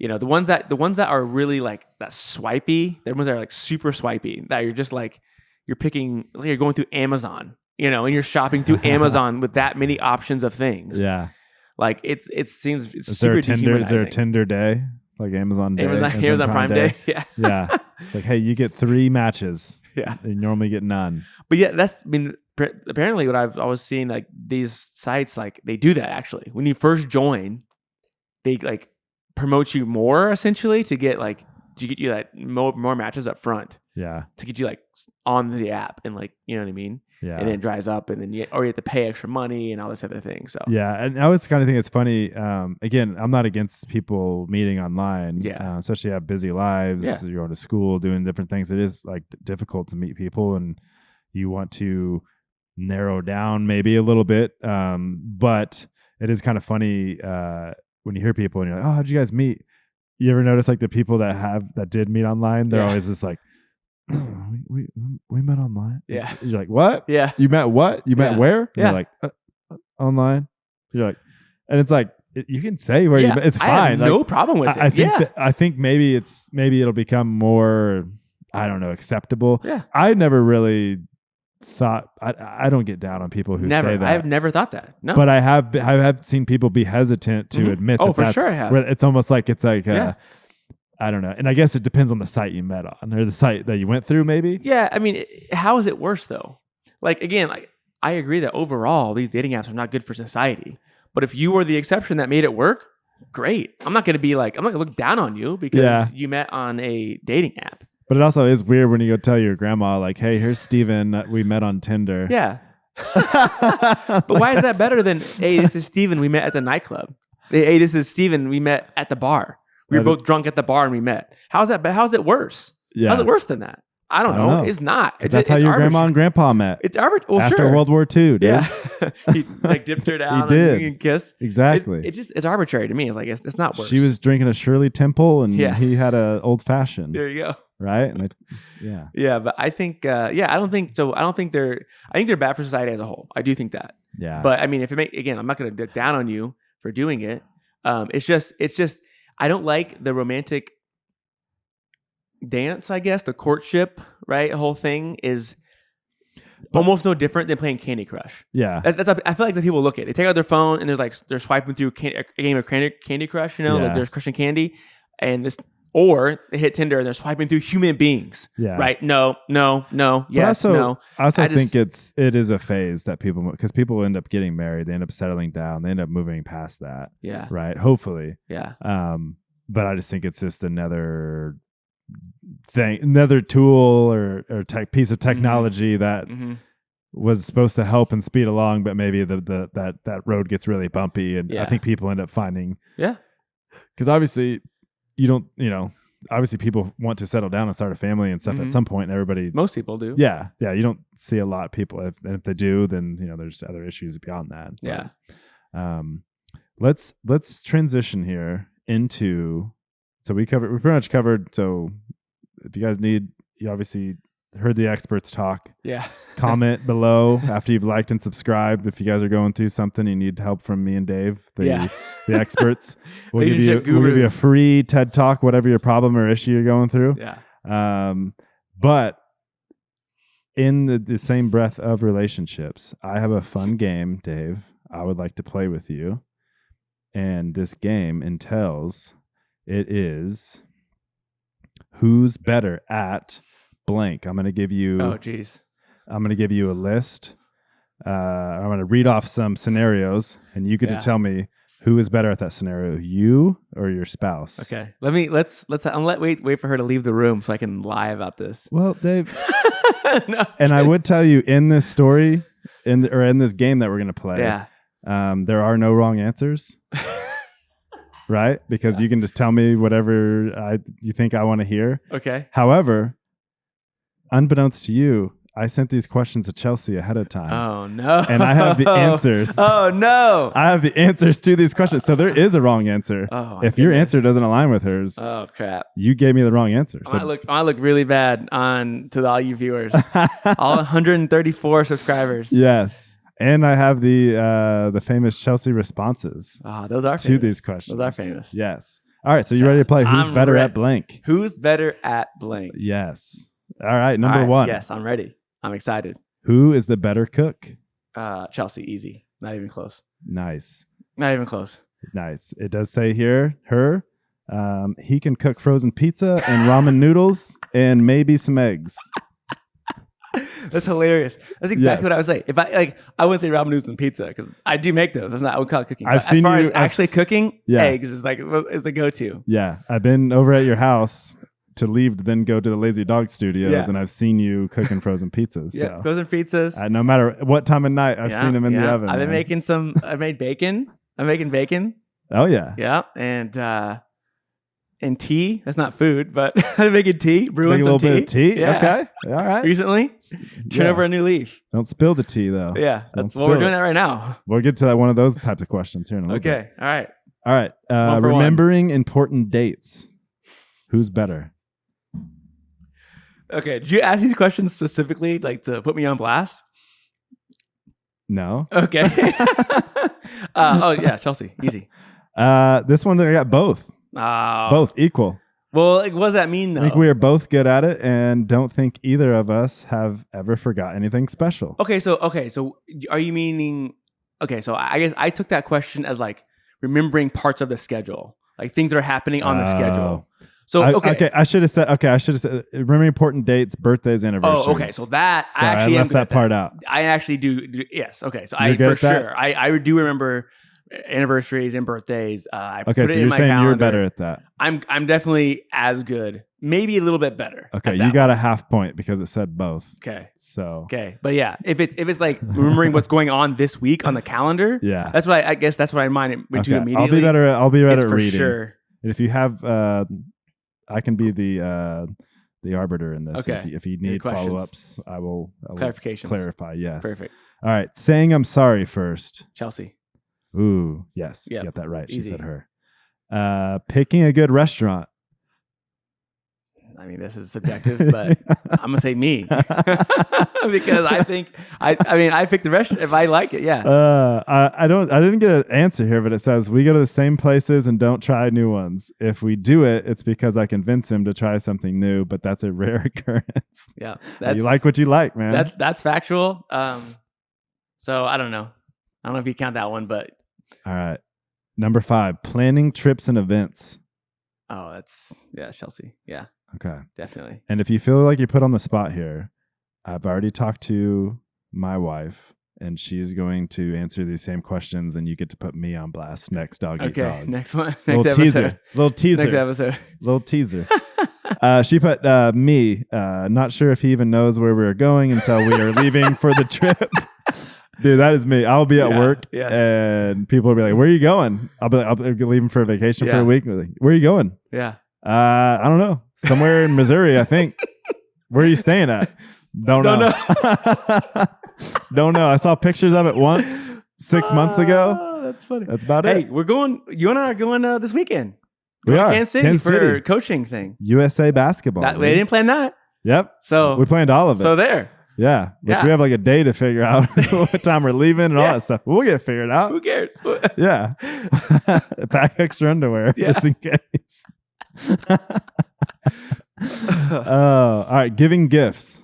A: the ones that are really like that swipey, the ones that are like super swipey, that you're just like you're picking, like you're going through Amazon you know, and you're shopping through Amazon with that many options of things.
B: Yeah.
A: Like it seems
B: Is
A: super dehumanizing.
B: Is there a Tinder day? Like Amazon Day?
A: Amazon Prime Day? Yeah.
B: Yeah. It's like, hey, you get 3 matches.
A: Yeah.
B: You normally get none.
A: But yeah, apparently what I've always seen, like these sites, like they do that actually. When you first join, they like promote you more essentially to get you like more matches up front.
B: Yeah.
A: To get you like on the app and like, you know what I mean?
B: Yeah.
A: And then it dries up and then you have to pay extra money and all this other thing. So
B: yeah. And I always kind of think it's funny. Again, I'm not against people meeting online.
A: Yeah.
B: Especially have busy lives.
A: Yeah.
B: You're going to school, doing different things. It is like difficult to meet people and you want to narrow down maybe a little bit. But it is kind of funny when you hear people and you're like, oh, how'd you guys meet? You ever notice like the people that did meet online? They're always just like, we met online.
A: Yeah.
B: You're like, what?
A: Yeah.
B: You met what? You met where? And
A: Yeah.
B: you're like, online. You're like, and it's like, you can say where you met. It's fine.
A: I have no problem with it.
B: I think maybe it'll become more, I don't know, acceptable.
A: Yeah.
B: I never really thought, I don't get down on people who say that.
A: I've never thought that. No.
B: But I have seen people be hesitant to admit that.
A: Oh, for sure I have.
B: It's almost like it's like, I don't know. And I guess it depends on the site you met on or the site that you went through maybe.
A: Yeah. I mean, how is it worse though? Like, again, like I agree that overall these dating apps are not good for society. But if you were the exception that made it work, great. I'm not going to look down on you because you met on a dating app.
B: But it also is weird when you go tell your grandma, like, hey, here's Steven. We met on Tinder.
A: Yeah. But why is that better than, hey, this is Steven. We met at the nightclub. Hey, this is Steven. We met at the bar. We were both drunk at the bar and we met. How's it worse?
B: Yeah.
A: How's it worse than that? I don't know. It's not.
B: That's how your grandma and grandpa met.
A: It's arbitrary. Well,
B: after World War II, dude.
A: Yeah. He like dipped her down
B: he did.
A: and kissed.
B: Exactly.
A: It's arbitrary to me. It's like, it's not worse.
B: She was drinking a Shirley Temple and he had a old fashioned.
A: There you go.
B: Right? And yeah.
A: Yeah, but I think, I think they're bad for society as a whole. I do think that.
B: Yeah.
A: But I mean, again, I'm not going to look down on you for doing it. It's just, I don't like the romantic dance, I guess. The courtship, right? Whole thing is almost no different than playing Candy Crush.
B: Yeah.
A: I feel like the people look at it. They take out their phone and they're swiping through a game of Candy Crush, you know, like they're crushing candy. Or they hit Tinder and they're swiping through human beings. Yeah. Right? No, yes, no.
B: I also think it is a phase that because people end up getting married, they end up settling down, they end up moving past that.
A: Yeah.
B: Right. Hopefully.
A: Yeah.
B: But I just think it's just another thing, another tool or piece of technology that was supposed to help and speed along, but maybe that road gets really bumpy, and I think people end up finding because obviously obviously people want to settle down and start a family and stuff at some point, and
A: most people do.
B: Yeah. You don't see a lot of people, if they do, then there's other issues beyond that. But, let's transition here into. So we pretty much covered. So if you guys you obviously heard the experts talk. Yeah. Comment below after you've liked and subscribed. If you guys are going through something, you need help from me and Dave, the experts. We'll give you a free TED Talk, whatever your problem or issue you're going through.
A: Yeah.
B: But in the same breath of relationships, I have a fun game, Dave, I would like to play with you. And this game entails... It is who's better at blank. I'm going to give you.
A: Oh, geez.
B: I'm going to give you a list. I'm going to read off some scenarios, and you get to tell me who is better at that scenario, you or your spouse.
A: Okay. Let's. Wait for her to leave the room so I can lie about this.
B: Well, Dave. No, and I would tell you in this story, in this game that we're going to play.
A: Yeah.
B: There are no wrong answers. Right? Because you can just tell me whatever you think I want to hear.
A: Okay.
B: However, unbeknownst to you, I sent these questions to Chelsea ahead of time.
A: Oh, no.
B: And I have the answers.
A: Oh, no.
B: I have the answers to these questions. So there is a wrong answer.
A: Oh,
B: if your answer doesn't align with hers,
A: oh, crap.
B: You gave me the wrong answer. So
A: I look really bad to all you viewers. All 134 subscribers.
B: Yes. And I have the famous Chelsea responses. Those are famous. To these questions.
A: Those are famous.
B: Yes. All right. So you ready to play Who's Better at Blank?
A: Who's better at blank?
B: Yes. All right. Number one.
A: Yes, I'm ready. I'm excited.
B: Who is the better cook?
A: Chelsea, easy. Not even close.
B: Nice.
A: Not even close.
B: Nice. It does say here, her. He can cook frozen pizza and ramen noodles and maybe some eggs.
A: That's hilarious. That's exactly what I would say. If I wouldn't say ramen noodles and pizza because I do make those. I would call it cooking. As far as actually cooking, eggs is the go-to.
B: Yeah, I've been over at your house to leave to then go to the Lazy Dog Studios, and I've seen you cooking frozen pizzas.
A: Yeah, frozen pizzas.
B: No matter what time of night, I've seen them in the oven.
A: I've been making some. I made bacon. I'm making bacon.
B: Oh yeah.
A: Yeah, and tea. That's not food, but I'm making tea. Brewing
B: a little bit of tea.
A: Yeah.
B: Okay. All right.
A: Recently, turn over a new leaf.
B: Don't spill the tea though.
A: Yeah, we're doing that right now.
B: We'll get to one of those types of questions here in a little bit.
A: Okay. All right.
B: All right. Remembering important dates. Who's better?
A: Okay. Did you ask these questions specifically, to put me on blast?
B: No.
A: Okay. Oh yeah, Chelsea, easy.
B: This one I got both. Both equal.
A: Well, what does that mean though?
B: I think we are both good at it, and don't think either of us have ever forgot anything special.
A: Okay, so are you meaning? Okay, so I guess I took that question as remembering parts of the schedule, things that are happening on the schedule. So
B: I should have said remember important dates, birthdays, anniversaries.
A: Oh, okay. So that
B: I actually left that part out.
A: I actually do. Yes. Okay. So I for sure I do remember anniversaries and birthdays.
B: So you're saying you're better at that.
A: I'm definitely as good, maybe a little bit better.
B: Okay, you got a half point because it said both.
A: Okay.
B: So
A: but yeah, if it's remembering what's going on this week on the calendar,
B: that's
A: what I guess that's what I mind to immediately.
B: I'll be better at reading.
A: For sure.
B: And if you have I can be the arbiter in this.
A: Okay.
B: If you need follow-ups, I will clarify. Yes.
A: Perfect.
B: All right. Saying I'm sorry first.
A: Chelsea.
B: Ooh, yes.
A: Yep.
B: You got that right.
A: Easy.
B: She said her. Picking a good restaurant.
A: I mean, this is subjective, but I'm gonna say me because I think I pick the restaurant if I like it. Yeah.
B: I didn't get an answer here, but it says we go to the same places and don't try new ones. If we do it, it's because I convince him to try something new, but that's a rare occurrence.
A: Yeah.
B: You like what you like, man.
A: That's factual. So I don't know. I don't know if you count that one, but
B: all right. Number 5, planning trips and events.
A: Oh, that's Chelsea. Yeah.
B: Okay.
A: Definitely.
B: And if you feel like you're put on the spot here, I've already talked to my wife, and she's going to answer these same questions, and you get to put me on blast next dog eat dog.
A: Okay, next one.
B: Little teaser.
A: Next episode.
B: Little teaser. She put me. Not sure if he even knows where we're going until we are leaving for the trip. Dude, that is me. I'll be at work, and people will be like, "Where are you going?" I'll be leaving for a vacation for a week. Like, where are you going?
A: Yeah.
B: I don't know. Somewhere in Missouri, I think. Where are you staying at? Don't know. Don't know. I saw pictures of it once 6 months ago.
A: That's funny.
B: That's about it.
A: Hey, you and I are going this weekend.
B: We are.
A: Kansas City for a coaching thing.
B: USA basketball.
A: They didn't plan that.
B: Yep.
A: So
B: we planned all of it.
A: So there.
B: Yeah. Which we have a day to figure out what time we're leaving and all that stuff. We'll get it figured out.
A: Who cares?
B: Yeah. Pack extra underwear just in case. All right. Giving gifts.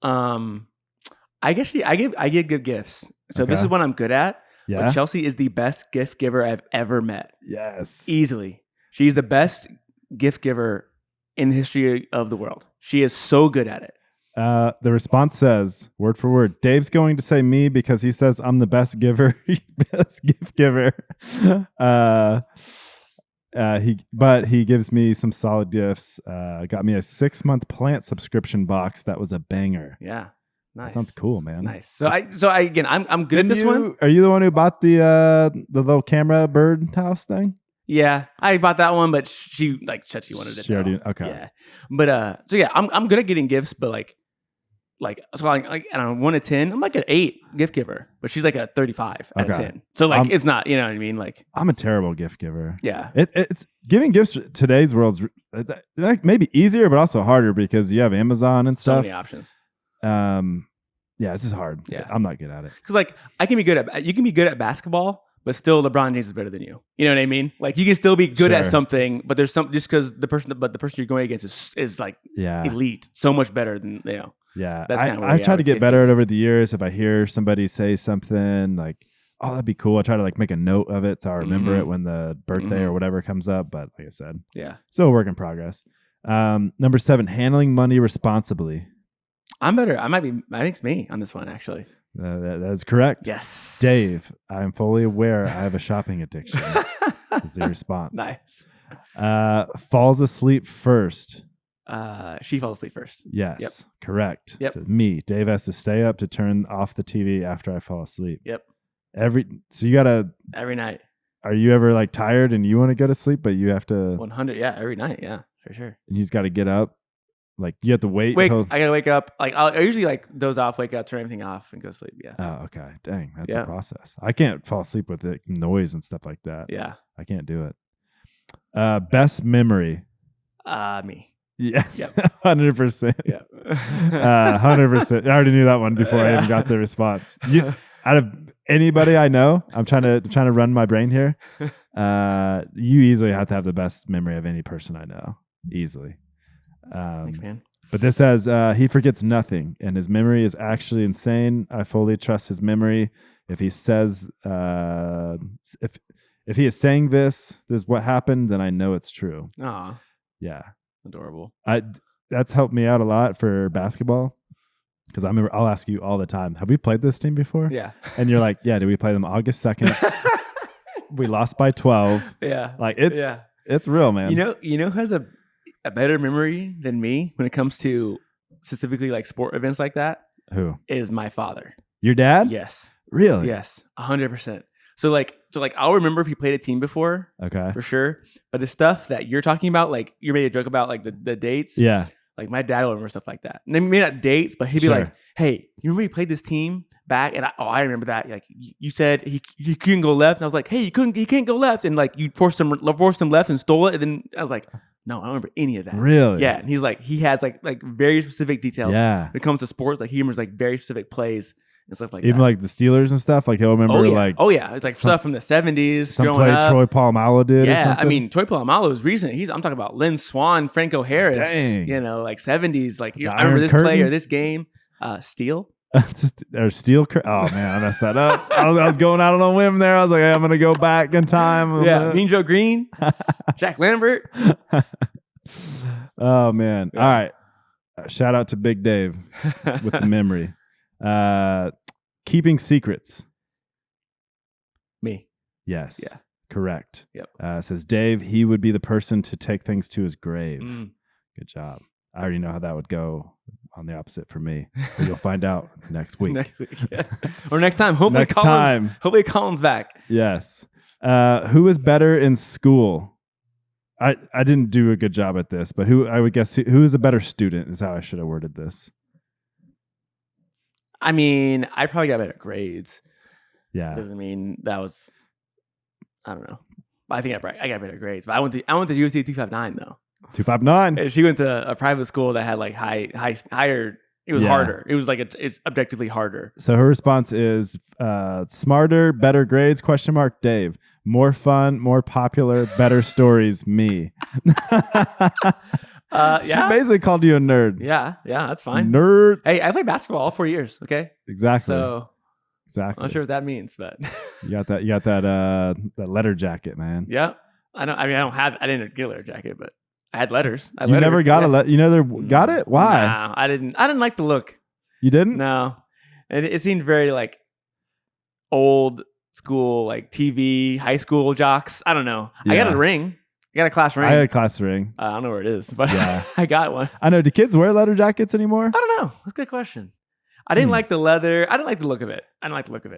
A: I guess I give good gifts. So this is what I'm good at.
B: Yeah.
A: But Chelsea is the best gift giver I've ever met.
B: Yes.
A: Easily. She's the best gift giver in the history of the world. She is so good at it.
B: The response says, word for word, Dave's going to say me because he says I'm the best giver, best gift giver. He gives me some solid gifts. Got me a 6-month plant subscription box that was a banger.
A: Yeah, nice.
B: That sounds cool, man.
A: Nice. So I'm good at this one.
B: Are you the one who bought the little camera bird house thing?
A: Yeah, I bought that one, but she wanted it.
B: She already, okay.
A: Yeah, but I'm good at getting gifts, but I don't know, 1 to 10. I'm like an 8 gift giver, but she's like a 35 out of 10. So it's not, you know what I mean?
B: I'm a terrible gift giver.
A: Yeah,
B: it's giving gifts. Today's world's maybe easier, but also harder because you have Amazon and stuff.
A: So many options.
B: Yeah, this is hard.
A: Yeah,
B: I'm not good at it.
A: Because you can be good at basketball, but still LeBron James is better than you. You know what I mean? You can still be good at something, but there's some just because the person you're going against is elite, so much better than
B: Yeah.
A: That's kind of
B: I try to get better at it over the years. If I hear somebody say something like, oh, that'd be cool, I try to like make a note of it so I remember it when the birthday or whatever comes up. But like I said, still a work in progress. Number 7, handling money responsibly.
A: I'm better. I think it's me on this one, actually.
B: That is correct.
A: Yes.
B: Dave, I'm fully aware I have a shopping addiction. Is the response.
A: Nice.
B: Falls asleep first.
A: She falls asleep first.
B: Yes.
A: Yep.
B: Correct.
A: Yep.
B: So me. Dave has to stay up to turn off the TV after I fall asleep.
A: Yep.
B: So you gotta
A: every night.
B: Are you ever like tired and you want to go to sleep, but you have to
A: 100? Yeah, every night. Yeah, for sure.
B: And you just got to get up. Like you have to wait.
A: I gotta wake up. Like I usually like doze off, wake up, turn everything off, and go to sleep. Yeah.
B: Oh, okay. Dang, that's a process. I can't fall asleep with the noise and stuff like that.
A: Yeah.
B: I can't do it. Best memory.
A: Me.
B: Yeah.
A: Yep.
B: 100%.
A: Yeah.
B: 100%. I already knew that one before I even got the response. Out of anybody I know, I'm trying to run my brain here. You easily have to have the best memory of any person I know. Easily.
A: Thanks, man.
B: But this says he forgets nothing, and his memory is actually insane. I fully trust his memory. If he says if he is saying this is what happened, then I know it's true.
A: Aw.
B: Yeah.
A: Adorable.
B: That's helped me out a lot for basketball. Because I remember I'll ask you all the time, have we played this team before?
A: Yeah.
B: And you're like, yeah, did we play them August 2nd? We lost by 12.
A: Yeah.
B: Like it's real, man.
A: You know who has a better memory than me when it comes to specifically like sport events like that?
B: Who?
A: Is my father.
B: Your dad?
A: Yes.
B: Really?
A: Yes. 100%. So I'll remember if he played a team before.
B: Okay.
A: For sure. But the stuff that you're talking about, like you made a joke about like the dates.
B: Yeah.
A: Like my dad will remember stuff like that. And maybe not dates, but he'd be like, "Hey, you remember you played this team back?" And I remember that. Like you said he couldn't go left, and I was like, "Hey, he can't go left," and like you forced him left and stole it. And then I was like, "No, I don't remember any of that."
B: Really?
A: Yeah. And he's like, he has like very specific details.
B: Yeah.
A: When it comes to sports, like he remembers like very specific plays and stuff like
B: Even
A: that.
B: like the Steelers and stuff. Like he'll remember
A: it's like stuff from the 70s.
B: Some
A: growing
B: play
A: up.
B: Troy Polamalu did.
A: Yeah,
B: or something.
A: I mean Troy Polamalu is recent. I'm talking about Lynn Swann, Franco Harris.
B: Dang.
A: You know, like 70s. Like I
B: Iron
A: remember this
B: Curtain?
A: play or this game. Steel.
B: Or Steel. Oh man, I messed that up. I was going out on a whim there. I was like, hey, I'm gonna go back in time.
A: Yeah, Mean Joe Green, Jack Lambert.
B: Oh man!
A: Yeah.
B: All right. Shout out to Big Dave with the memory. Keeping secrets.
A: Me.
B: Yes.
A: Yeah.
B: Correct.
A: Yep.
B: Says Dave, he would be the person to take things to his grave.
A: Mm.
B: Good job. I already know how that would go on the opposite for me. But you'll find out next week.
A: Next week, yeah. Or next time. Hopefully Hopefully Colin's back.
B: Yes. Who is better in school? I didn't do a good job at this, but who is a better student is how I should have worded this.
A: I mean, I probably got better grades.
B: Yeah.
A: Doesn't mean that was, I don't know. I think I got better grades. But I went to UC 259 though.
B: 259.
A: And she went to a private school that had like higher. It was harder. It was like it's objectively harder.
B: So her response is smarter, better grades, ? Dave. More fun, more popular, better stories, me. She basically called you a nerd.
A: Yeah, that's fine.
B: Nerd.
A: Hey, I played basketball all 4 years, okay?
B: Exactly.
A: So
B: exactly.
A: I'm not sure what that means, but
B: you got that letter jacket, man.
A: Yeah. I didn't get a letter jacket, but I had letters.
B: You never got a letter. You never got it? Why?
A: No, I didn't like the look.
B: You didn't?
A: No. It seemed very like old school, like TV, high school jocks. I don't know. Yeah. I got a ring. I got a class ring.
B: I had a class ring.
A: I don't know where it is, but
B: yeah.
A: I got one.
B: I know. Do kids wear leather jackets anymore?
A: I don't know. That's a good question. I didn't like the leather. I didn't like the look of it.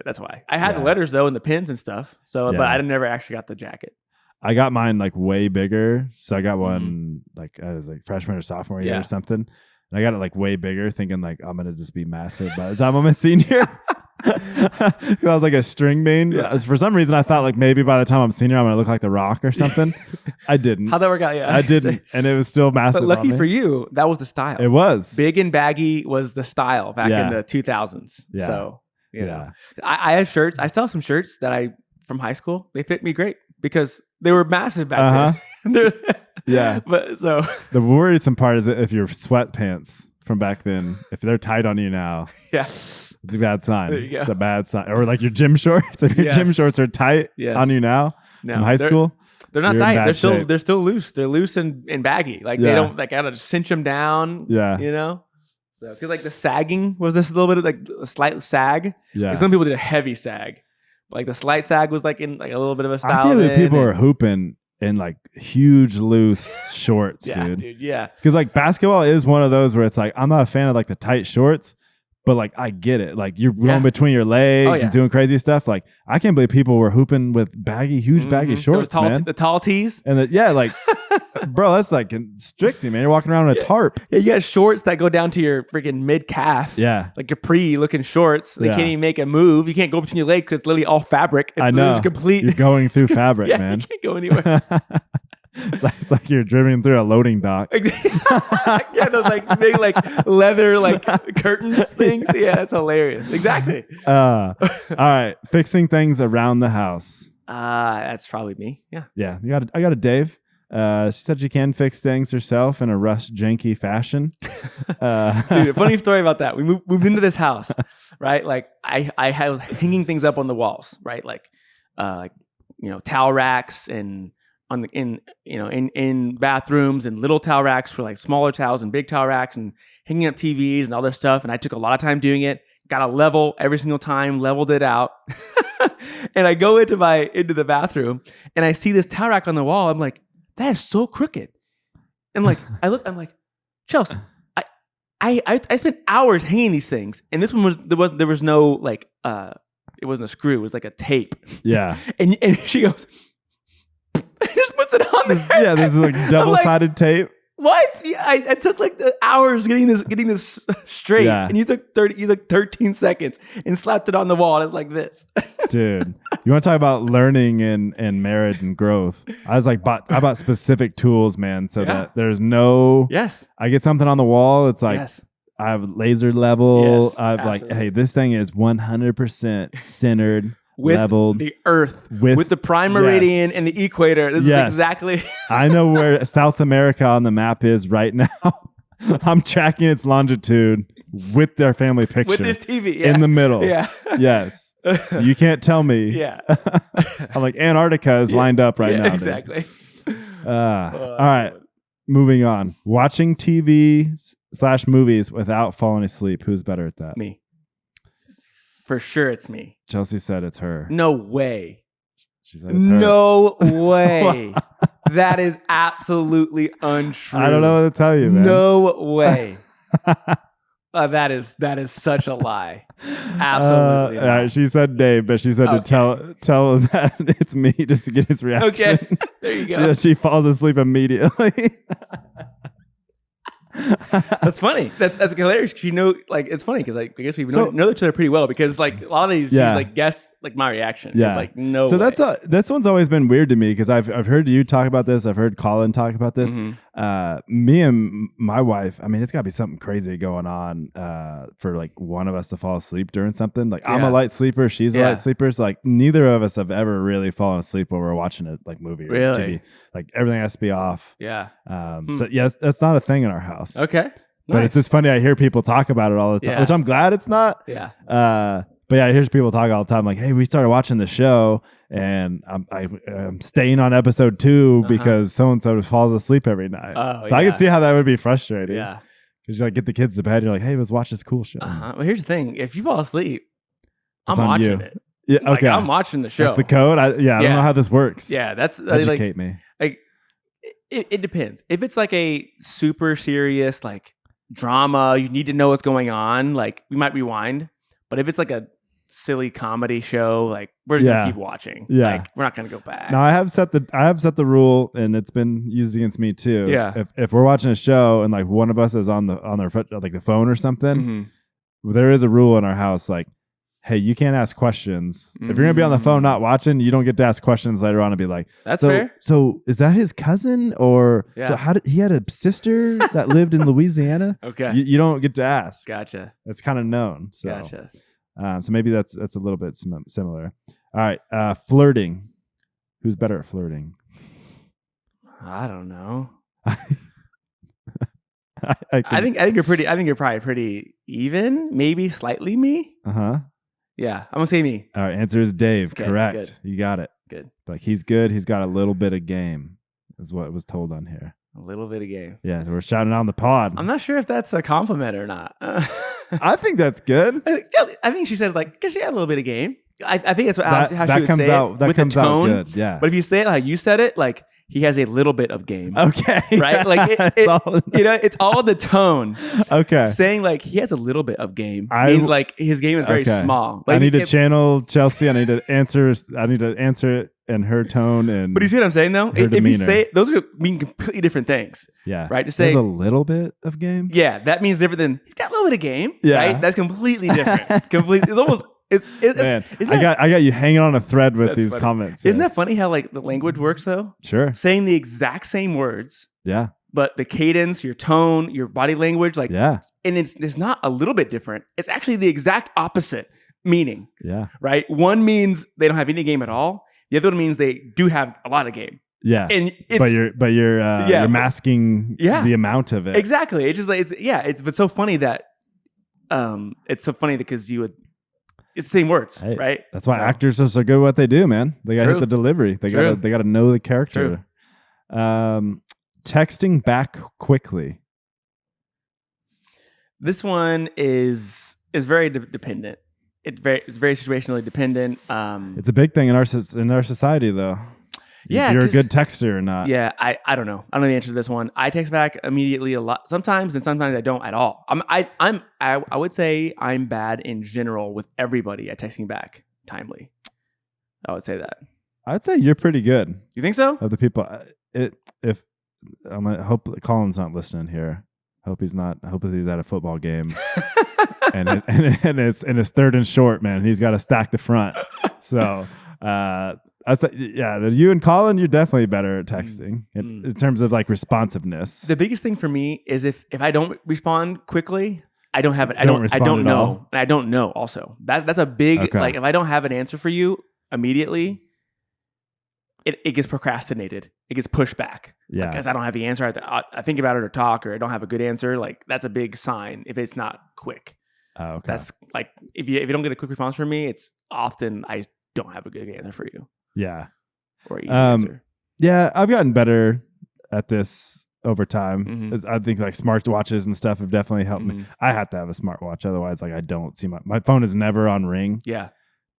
A: That's why. I had the letters though and the pins and stuff. So, but I never actually got the jacket.
B: I got mine like way bigger. So I got one like I was like freshman or sophomore year or something. And I got it like way bigger thinking like I'm going to just be massive by the time I'm a senior. I was like a string bean. Yeah. For some reason I thought like maybe by the time I'm senior I'm going to look like The Rock or something. I didn't.
A: How'd that work out? Yeah.
B: I didn't. And it was still massive.
A: But lucky for you, that was the style.
B: It was.
A: Big and baggy was the style back in the 2000s. Yeah. So, you know. I have shirts. I still have some shirts that from high school. They fit me great because they were massive back then. Yeah. But so
B: the worrisome part is if your sweatpants from back then, if they're tight on you now,
A: yeah,
B: it's a bad sign.
A: There you go.
B: It's a bad sign. Or like your gym shorts. If your gym shorts are tight on you now from high school,
A: they're not tight. They're still loose. They're loose and baggy. Like they don't like gotta cinch them down.
B: Yeah,
A: you know. So because like the sagging was this a little bit of like a slight sag.
B: Yeah,
A: like some people did a heavy sag. Like the slight sag was like in like a little bit of a style.
B: I feel like people are hooping in like huge loose shorts, dude.
A: Yeah.
B: Because like basketball is one of those where it's like I'm not a fan of like the tight shorts, but like I get it. Like you're going between your legs and doing crazy stuff. Like I can't believe people were hooping with huge baggy shorts, man.
A: The tall tees.
B: And like, bro, that's like constricting, man. You're walking around in a tarp.
A: Yeah, you got shorts that go down to your freaking mid calf.
B: Yeah,
A: like capri looking shorts. They can't even make a move. You can't go between your legs because it's literally all fabric.
B: I know.
A: It's complete.
B: You're going through fabric, man.
A: You can't go anywhere.
B: It's like you're driving through a loading dock.
A: Yeah, those like big like leather like curtains things. Yeah, that's hilarious. Exactly.
B: All right, fixing things around the house.
A: That's probably me. Yeah.
B: Yeah, I got a Dave. She said she can fix things herself in a Russ janky fashion.
A: Dude, a funny story about that. We moved into this house, right? Like I was hanging things up on the walls, right? Like towel racks and in bathrooms and little towel racks for like smaller towels and big towel racks and hanging up TVs and all this stuff. And I took a lot of time doing it. Got a level every single time, leveled it out. And I go into the bathroom and I see this towel rack on the wall. I'm like, that is so crooked. And like I'm like, Chelsea, I spent hours hanging these things. And this one there was no like it wasn't a screw, it was like a tape.
B: Yeah.
A: and she goes, just puts it on there.
B: Yeah, this is like double-sided tape.
A: What? Yeah, I took like the hours getting this straight, and you took 13 seconds and slapped it on the wall. And it's like this,
B: dude. You want to talk about learning and marriage and growth? I was like, I bought specific tools, man, so that there's no.
A: Yes.
B: I get something on the wall. It's like I have laser level.
A: Yes,
B: I'm like, hey, this thing is 100% centered.
A: With
B: leveled,
A: the earth, with the prime meridian and the equator. This is exactly.
B: I know where South America on the map is right now. I'm tracking its longitude with their family picture.
A: With this TV,
B: in the middle.
A: Yeah.
B: Yes. So you can't tell me.
A: Yeah.
B: I'm like, Antarctica is lined up right now.
A: Exactly.
B: All right. Moving on. Watching TV/movies without falling asleep. Who's better at that?
A: Me. For sure it's me.
B: Chelsea said it's her.
A: No way.
B: She said it's her.
A: No way. That is absolutely untrue.
B: I don't know what to tell you, man.
A: No way. That is such a lie. Absolutely.
B: All right, she said Dave, but she said to tell him that it's me just to get his reaction.
A: Okay. There you go.
B: Yeah, she falls asleep immediately.
A: That's funny. That's hilarious. It's funny because like I guess we know each other pretty well because like a lot of these she's like guess like my reaction.
B: Yeah.
A: It's like no.
B: So
A: way.
B: That's one's always been weird to me because I've heard you talk about this. I've heard Colin talk about this.
A: Mm-hmm.
B: Me and my wife. I mean, it's got to be something crazy going on for like one of us to fall asleep during something. Like I'm a light sleeper. She's a light sleeper. So like neither of us have ever really fallen asleep while we're watching a like movie or TV. Like everything has to be off.
A: Yeah.
B: So yes, that's not a thing in our house.
A: Okay.
B: But it's just funny. I hear people talk about it all the time, which I'm glad it's not.
A: Yeah.
B: But yeah, I hear people talk all the time like, hey, we started watching the show and I'm staying on episode 2 because so-and-so falls asleep every night. So I can see how that would be frustrating.
A: Yeah.
B: Because you like get the kids to bed and you're like, hey, let's watch this cool show.
A: Well, here's the thing. If you fall asleep, I'm watching it.
B: Yeah, okay.
A: Like, I'm watching the show.
B: That's the code? I don't know how this works.
A: Yeah, that's...
B: Educate me.
A: Like, it depends. If it's like a super serious like drama, you need to know what's going on, like we might rewind. But if it's like a silly comedy show, like we're just gonna keep watching.
B: Yeah.
A: Like we're not gonna go back.
B: Now I have set the rule, and it's been used against me too.
A: Yeah.
B: If we're watching a show and like one of us is on their foot, like the phone or something, there is a rule in our house like, hey, you can't ask questions. If you're gonna be on the phone not watching, you don't get to ask questions later on and be like,
A: that's fair.
B: So is that his cousin or so how did he had a sister that lived in Louisiana?
A: Okay.
B: You don't get to ask.
A: Gotcha.
B: It's kind of known. So.
A: Gotcha.
B: So maybe that's a little bit similar. All right, flirting. Who's better at flirting?
A: I don't know. I think you're probably pretty even, maybe slightly me. Yeah, I'm gonna say me.
B: All right, answer is Dave.
A: Okay,
B: correct.
A: Good.
B: You got it.
A: Good.
B: Like he's good. He's got a little bit of game, is what was told on here.
A: A little bit of game.
B: Yeah, so we're shouting on the pod.
A: I'm not sure if that's a compliment or not.
B: I think that's good.
A: I think she said like, because she had a little bit of game. I think that's how she would
B: comes
A: say
B: out,
A: it
B: that
A: with
B: comes
A: the tone.
B: Out good. Yeah.
A: But if you say it how you said it, like he has a little bit of game.
B: Okay.
A: Right? Like it's all the tone.
B: Okay.
A: Saying like he has a little bit of game means like his game is very small. Like,
B: I need to channel Chelsea. I need to answer it in her tone and.
A: But you see what I'm saying though? If you say it, those mean completely different things.
B: Yeah.
A: Right. To say
B: a little bit of game.
A: Yeah, that means different than he's got a little bit of game.
B: Yeah.
A: Right. That's completely different. Completely. It's almost.
B: Man, I got you hanging on a thread with these comments.
A: Isn't that funny how like the language works though?
B: Sure.
A: Saying the exact same words.
B: Yeah.
A: But the cadence, your tone, your body language, like and it's not a little bit different. It's actually the exact opposite meaning.
B: Yeah.
A: Right. One means they don't have any game at all. The other one means they do have a lot of game.
B: Yeah.
A: And
B: but you're masking the amount of it.
A: Exactly. It's just like it's so funny that it's so funny because it's the same words, right?
B: That's why actors are so good at what they do, man. They gotta hit the delivery. They gotta know the character. Texting back quickly.
A: This one is very dependent. It's very situationally dependent.
B: It's a big thing in our society, though.
A: Yeah,
B: if you're a good texter or not.
A: Yeah, I don't know. I don't know the answer to this one. I text back immediately a lot sometimes, and sometimes I don't at all. I would say I'm bad in general with everybody at texting back timely. I would say that.
B: I'd say you're pretty good.
A: You think so?
B: Of the people, I hope Colin's not listening here. I hope he's at a football game, and it's 3rd and short, man. He's got to stack the front. So. I'd say, you and Colin, you're definitely better at texting in terms of like responsiveness.
A: The biggest thing for me is if I don't respond quickly, I don't have it. I don't know, and I don't know. Also, that's a big like if I don't have an answer for you immediately, it gets procrastinated. It gets pushed back.
B: Yeah,
A: because I don't have the answer. I think about it or talk, or I don't have a good answer. Like that's a big sign if it's not quick.
B: Oh, okay.
A: That's like if you don't get a quick response from me, it's often I don't have a good answer for you.
B: Yeah.
A: Or easy answer.
B: Yeah, I've gotten better at this over time. Mm-hmm. I think like smartwatches and stuff have definitely helped me. I have to have a smartwatch. Otherwise, like I don't see my phone is never on ring.
A: Yeah.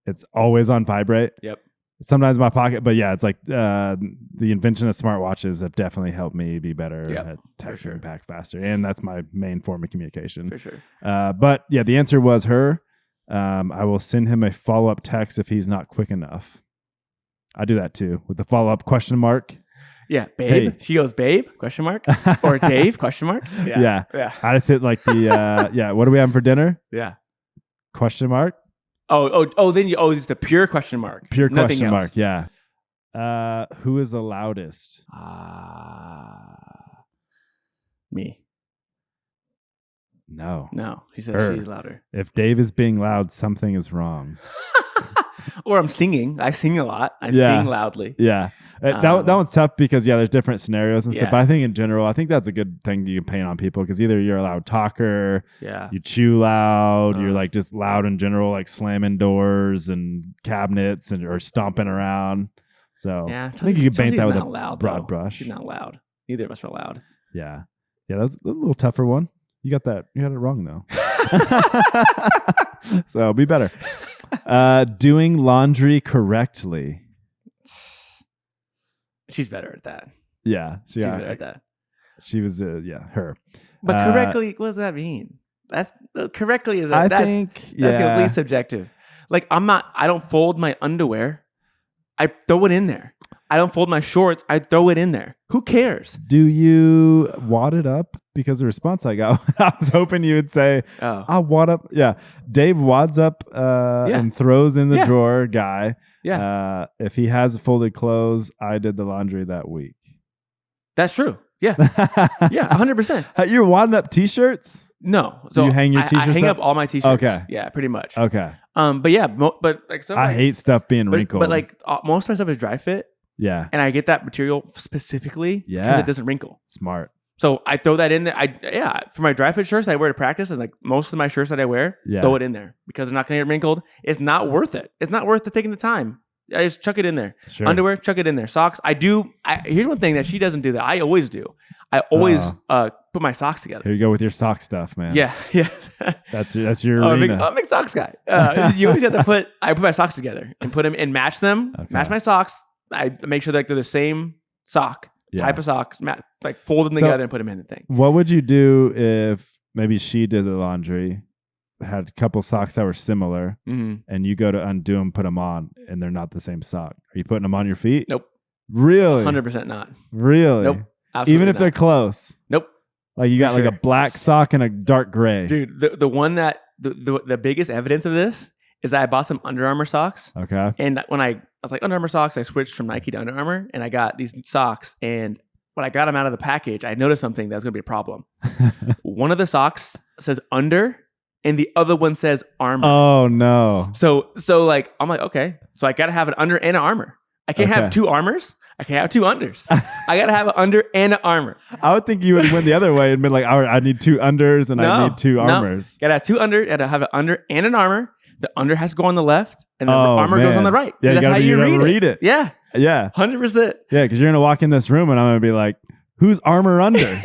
B: It's always on vibrate.
A: Yep.
B: It's sometimes in my pocket, but yeah, it's like the invention of smartwatches have definitely helped me be better at texting back faster. And that's my main form of communication.
A: For sure.
B: But yeah, the answer was her. I will send him a follow-up text if he's not quick enough. I do that too with the follow-up question mark.
A: Yeah, babe. Hey. She goes, babe? Question mark. Or Dave? Question mark.
B: Yeah. I just hit like the what are we having for dinner?
A: Yeah.
B: Question mark.
A: Then just a pure question mark.
B: Pure
A: Nothing
B: question
A: else.
B: mark. Yeah. Who is the loudest?
A: Me.
B: No.
A: She says she's louder.
B: If Dave is being loud, something is wrong.
A: Or I'm singing. I sing a lot. I sing loudly.
B: Yeah. That one's tough because, there's different scenarios and stuff. But I think in general, I think that's a good thing you can paint on people because either you're a loud talker, you chew loud, you're like just loud in general, like slamming doors and cabinets or stomping around. So I think you can paint that with a broad brush.
A: She's not loud. Neither of us are loud.
B: Yeah. Yeah, that was a little tougher one. You got it wrong though. So be better. Doing laundry correctly.
A: She's better at that.
B: Yeah.
A: She's better at that.
B: She was, her.
A: But correctly, what does that mean? That's correctly is
B: that's
A: completely subjective. Like I don't fold my underwear. I throw it in there. I don't fold my shorts. I throw it in there. Who cares?
B: Do you wad it up? Because the response I got, I was hoping you would say, I'll wad up. Yeah. Dave wads up and throws in the drawer guy.
A: Yeah.
B: If he has folded clothes, I did the laundry that week.
A: That's true. Yeah. Yeah, 100%.
B: You're wadding up t-shirts?
A: No.
B: So do you hang your t-shirts
A: I hang up all my t-shirts.
B: Okay.
A: Yeah, pretty much.
B: Okay.
A: But yeah, but like stuff
B: I hate stuff being wrinkled.
A: But like most of my stuff is dry fit.
B: Yeah.
A: And I get that material specifically because it doesn't wrinkle.
B: Smart.
A: So I throw that in there. For my dry fit shirts that I wear to practice, and like most of my shirts that I wear, throw it in there because they're not going to get wrinkled. It's not worth it. It's not worth taking the time. I just chuck it in there. Sure. Underwear, chuck it in there. Socks. Here's one thing that she doesn't do that I always do. I always put my socks together.
B: Here you go with your sock stuff, man.
A: Yeah.
B: That's your arena.
A: I'm a big socks guy. You always have to I put my socks together and put them and match them. Okay. Match my socks. I make sure that they're the same sock. Type of socks, like fold them together and put them in the thing.
B: What would you do if maybe she did the laundry, had a couple socks that were similar, and you go to undo them, put them on, and they're not the same sock? Are you putting them on your feet?
A: Nope.
B: Really?
A: 100% not.
B: Really?
A: Nope. Absolutely
B: Even if
A: not.
B: they're close?
A: Nope.
B: Like you got like a black sock and a dark gray.
A: Dude, the one that the biggest evidence of this is that I bought some Under Armour socks.
B: Okay.
A: And when I was like, Under Armour socks, I switched from Nike to Under Armour, and I got these socks. And when I got them out of the package, I noticed something that was going to be a problem. One of the socks says Under, and the other one says Armour.
B: Oh, no.
A: So like, I'm like, okay. So I got to have an Under and an Armour. I can't have two Armours. I can't have two Unders. I got to have an Under and an Armour.
B: I would think you would win the other way and be like, I need two Unders and I need two Armours.
A: Got to have two Under. Got to have an Under and an Armour. The Under has to go on the left, and the Armour goes on the right.
B: Yeah, that's how you read it.
A: Yeah.
B: Yeah.
A: 100%.
B: Yeah, because you're going to walk in this room and I'm going to be like, who's Armour Under?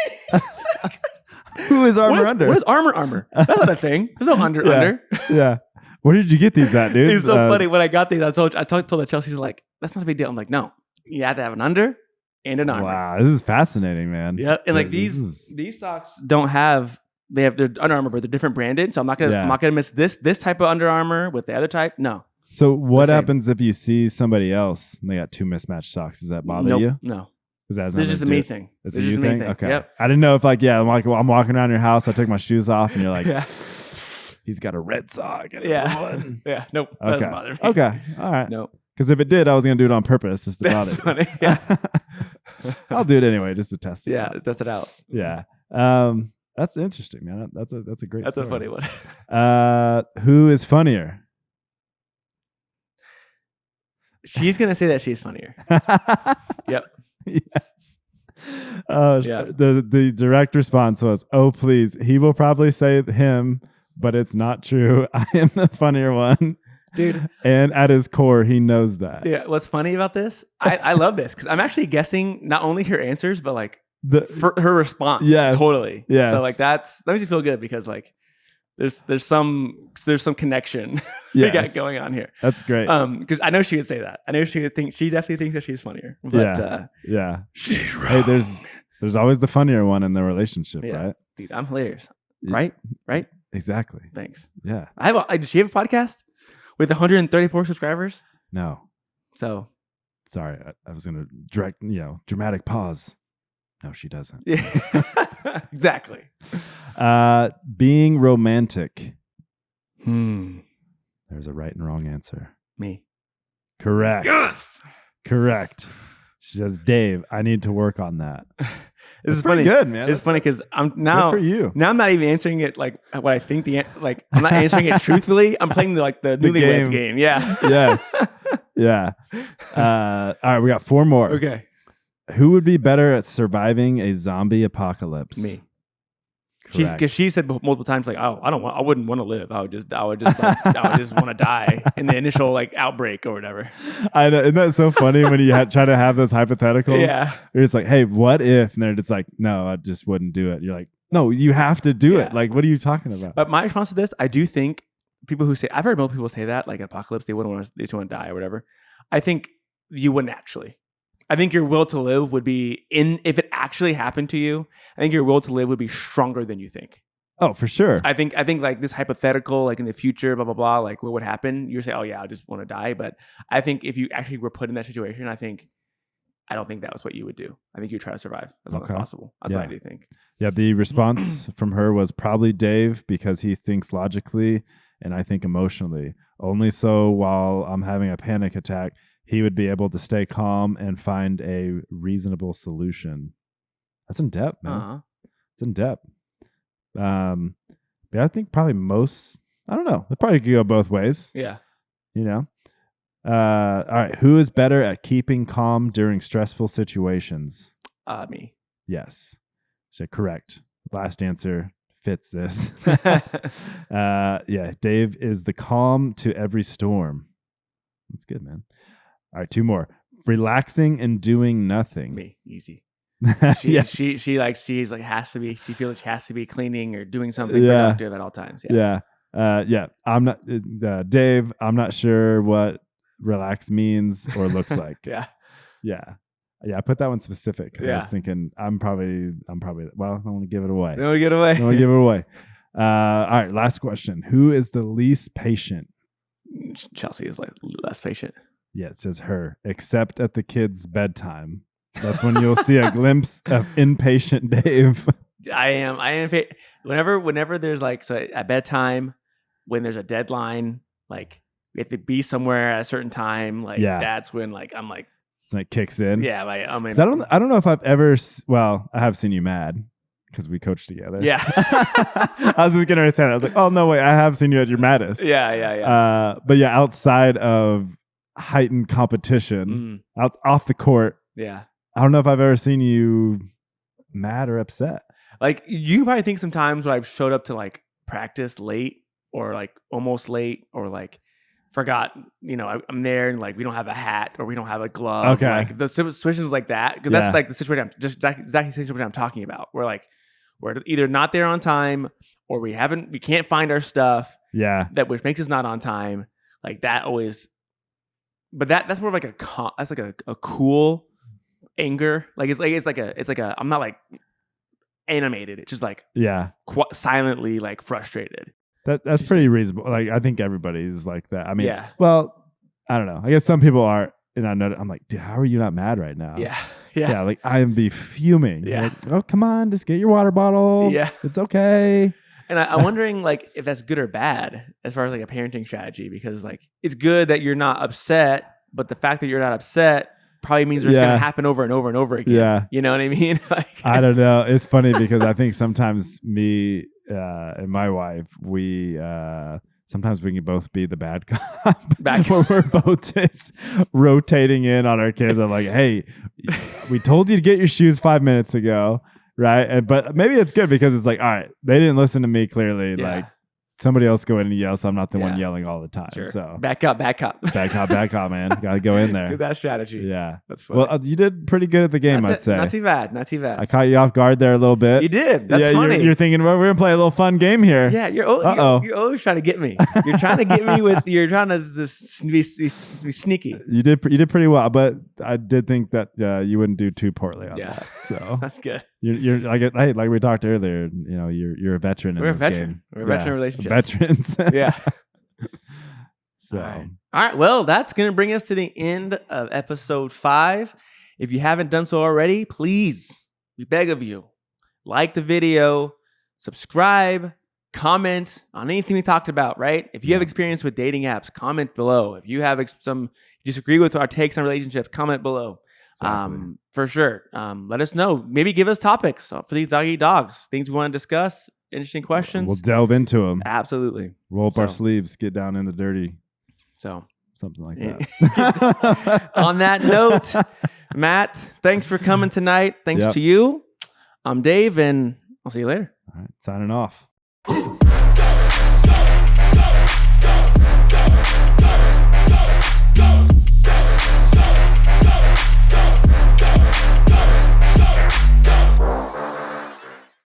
B: Who is Armour Under?
A: What is Armour? That's not a thing. There's no Under.
B: Yeah. Where did you get these at, dude?
A: It's so funny. When I got these, I told that Chelsea's like, that's not a big deal. I'm like, no. You have to have an Under and an Armour.
B: Wow, this is fascinating, man.
A: Yeah, and like these socks don't have... they're Under Armour, but they're different branded. So I'm not gonna miss this type of Under Armour with the other type. No.
B: So what happens if you see somebody else and they got two mismatched socks? Does that bother you?
A: No.
B: This
A: is just a me thing.
B: It's a you thing? Okay.
A: Yep.
B: I didn't know if I'm walking around your house, I take my shoes off, and you're like, he's got a red sock. And
A: yeah. Nope. Okay. Doesn't bother me.
B: Okay. All right.
A: Nope.
B: Because if it did, I was gonna do it on purpose just to bother.
A: That's funny. Yeah.
B: I'll do it anyway just to test it.
A: Yeah, test it out.
B: Yeah. That's interesting, man. That's a great.
A: That's
B: story.
A: a funny one.
B: Who is funnier?
A: She's gonna say that she's funnier. Yep.
B: Yes. The direct response was, "Oh, please." He will probably say him, but it's not true. I am the funnier one,
A: dude.
B: And at his core, he knows that.
A: Yeah. What's funny about this? I love this because I'm actually guessing not only her answers, but like for her response.
B: Yes.
A: Totally.
B: Yeah.
A: So like that makes me feel good because like there's some connection we got going on here.
B: That's great.
A: Because I know she would say that. I know she definitely thinks that she's funnier. But
B: she's wrong. Hey, there's always the funnier one in the relationship, right?
A: Dude, I'm hilarious. Right?
B: Exactly.
A: Thanks.
B: Yeah.
A: Does she have a podcast with 134 subscribers?
B: No.
A: So
B: sorry, I was gonna dramatic pause. No, she doesn't.
A: Yeah. Exactly.
B: Being romantic.
A: There's
B: a right and wrong answer.
A: Me.
B: Correct.
A: Yes.
B: Correct. She says, Dave, I need to work on that.
A: This is funny.
B: Good, man.
A: It's funny because I'm now.
B: Good for you.
A: Now I'm not even answering it like what I think I'm not answering it truthfully. I'm playing the newlyweds game. Yeah.
B: Yes. Yeah. All right, we got 4 more.
A: Okay.
B: Who would be better at surviving a zombie apocalypse?
A: Me. Because she said multiple times, like, "Oh, I wouldn't want to live. I would just want to die in the initial like outbreak or whatever."
B: I know, isn't that so funny when you try to have those hypotheticals?
A: Yeah,
B: you're just like, "Hey, what if?" And they're just like, "No, I just wouldn't do it." You're like, "No, you have to do it." Like, what are you talking about?
A: But my response to this, I do think people who say, I've heard multiple people say that, like apocalypse, they just want to die or whatever. I think you wouldn't actually. I think your will to live would be if it actually happened to you, I think your will to live would be stronger than you think.
B: Oh, for sure.
A: I think like this hypothetical, like in the future, blah, blah, blah, like what would happen? You say, oh yeah, I just want to die. But I think if you actually were put in that situation, I don't think that was what you would do. I think you'd try to survive as long as possible. That's what I do think.
B: Yeah. The response from her was probably Dave because he thinks logically and I think emotionally. Only so while I'm having a panic attack, he would be able to stay calm and find a reasonable solution. That's in depth, man. It's in depth. Yeah, I think probably I don't know. It probably could go both ways.
A: Yeah.
B: You know? All right. Who is better at keeping calm during stressful situations?
A: Me.
B: Yes. So correct. Last answer fits this. Yeah, Dave is the calm to every storm. That's good, man. All right, 2 more. Relaxing and doing nothing.
A: Me, easy.
B: Yes.
A: She's like she feels she has to be cleaning or doing something productive at all times.
B: Yeah. I'm not Dave. I'm not sure what relax means or looks like.
A: Yeah.
B: I put that one specific because I was thinking I'm probably well, I want to give it away.
A: Don't give it away.
B: Don't give it away. All right, last question. Who is the least patient?
A: Chelsea is like less patient.
B: Yeah, it says her, except at the kids' bedtime. That's when you'll see a glimpse of impatient Dave.
A: I am. Whenever there's like, so at bedtime, when there's a deadline, like we have to be somewhere at a certain time. Like that's when like I'm like,
B: it's like kicks in.
A: Yeah, like I mean,
B: I don't know if I've ever. Well, I have seen you mad because we coached together.
A: Yeah,
B: I was just gonna say that. I was like, oh no, wait, I have seen you at your maddest.
A: Yeah.
B: But yeah, outside of heightened competition, off the court.
A: Yeah,
B: I don't know if I've ever seen you mad or upset.
A: Like you probably think sometimes when I've showed up to like practice late or like almost late or like forgot, I'm there and like we don't have a hat or we don't have a glove.
B: Okay.
A: Like the situations like that, because that's like the situation exactly the situation I'm talking about. We're either not there on time or we can't find our stuff.
B: Yeah.
A: Which makes us not on time. Like that always. But that's more of like that's like a cool anger. Like it's like a I'm not like animated. It's just like silently like frustrated.
B: That's pretty reasonable. Like I think everybody's like that. I mean, well, I don't know. I guess some people aren't, and I know I'm like, dude, how are you not mad right now?
A: Yeah.
B: Like I am be fuming.
A: Yeah.
B: Like, oh come on, just get your water bottle.
A: Yeah,
B: it's okay.
A: And I'm wondering like if that's good or bad as far as like a parenting strategy, because like it's good that you're not upset, but the fact that you're not upset probably means it's going to happen over and over and over again. Yeah. You know what I mean? Like,
B: I don't know. It's funny because I think sometimes me and my wife, sometimes we can both be the bad cop. Where we're both just rotating in on our kids. I'm like, hey, we told you to get your shoes 5 minutes ago. Right. But maybe it's good because it's like, all right, they didn't listen to me clearly. Yeah. Like somebody else go in and yell, so I'm not the one yelling all the time.
A: Sure.
B: So
A: back up, man.
B: Got to go in there.
A: Good that strategy.
B: Yeah.
A: That's funny.
B: Well, you did pretty good at the game, I'd say.
A: Not too bad.
B: I caught you off guard there a little bit.
A: You did. That's funny.
B: You're thinking, well, we're going to play a little fun game here.
A: Yeah. You're always trying to get me. You're trying to get me you're trying to just be sneaky.
B: You did pretty well, but I did think that you wouldn't do too poorly on that. So
A: that's good.
B: You're like we talked earlier, you're a veteran in this game.
A: We're a veteran relationships.
B: Veterans.
A: Yeah.
B: So
A: all right. Well, that's going to bring us to the end of episode 5. If you haven't done so already, please, we beg of you, like the video, subscribe, comment on anything we talked about, right? If you have experience with dating apps, comment below. If you have some disagree with our takes on relationships, comment below. Exactly. For sure. Let us know. Maybe give us topics for these doggy dogs, things we want to discuss, interesting questions.
B: We'll delve into them.
A: Absolutely.
B: Roll up our sleeves, get down in the dirty.
A: So
B: something like that.
A: On that note, Matt, thanks for coming tonight. Thanks to you. I'm Dave, and I'll see you later.
B: All right. Signing off.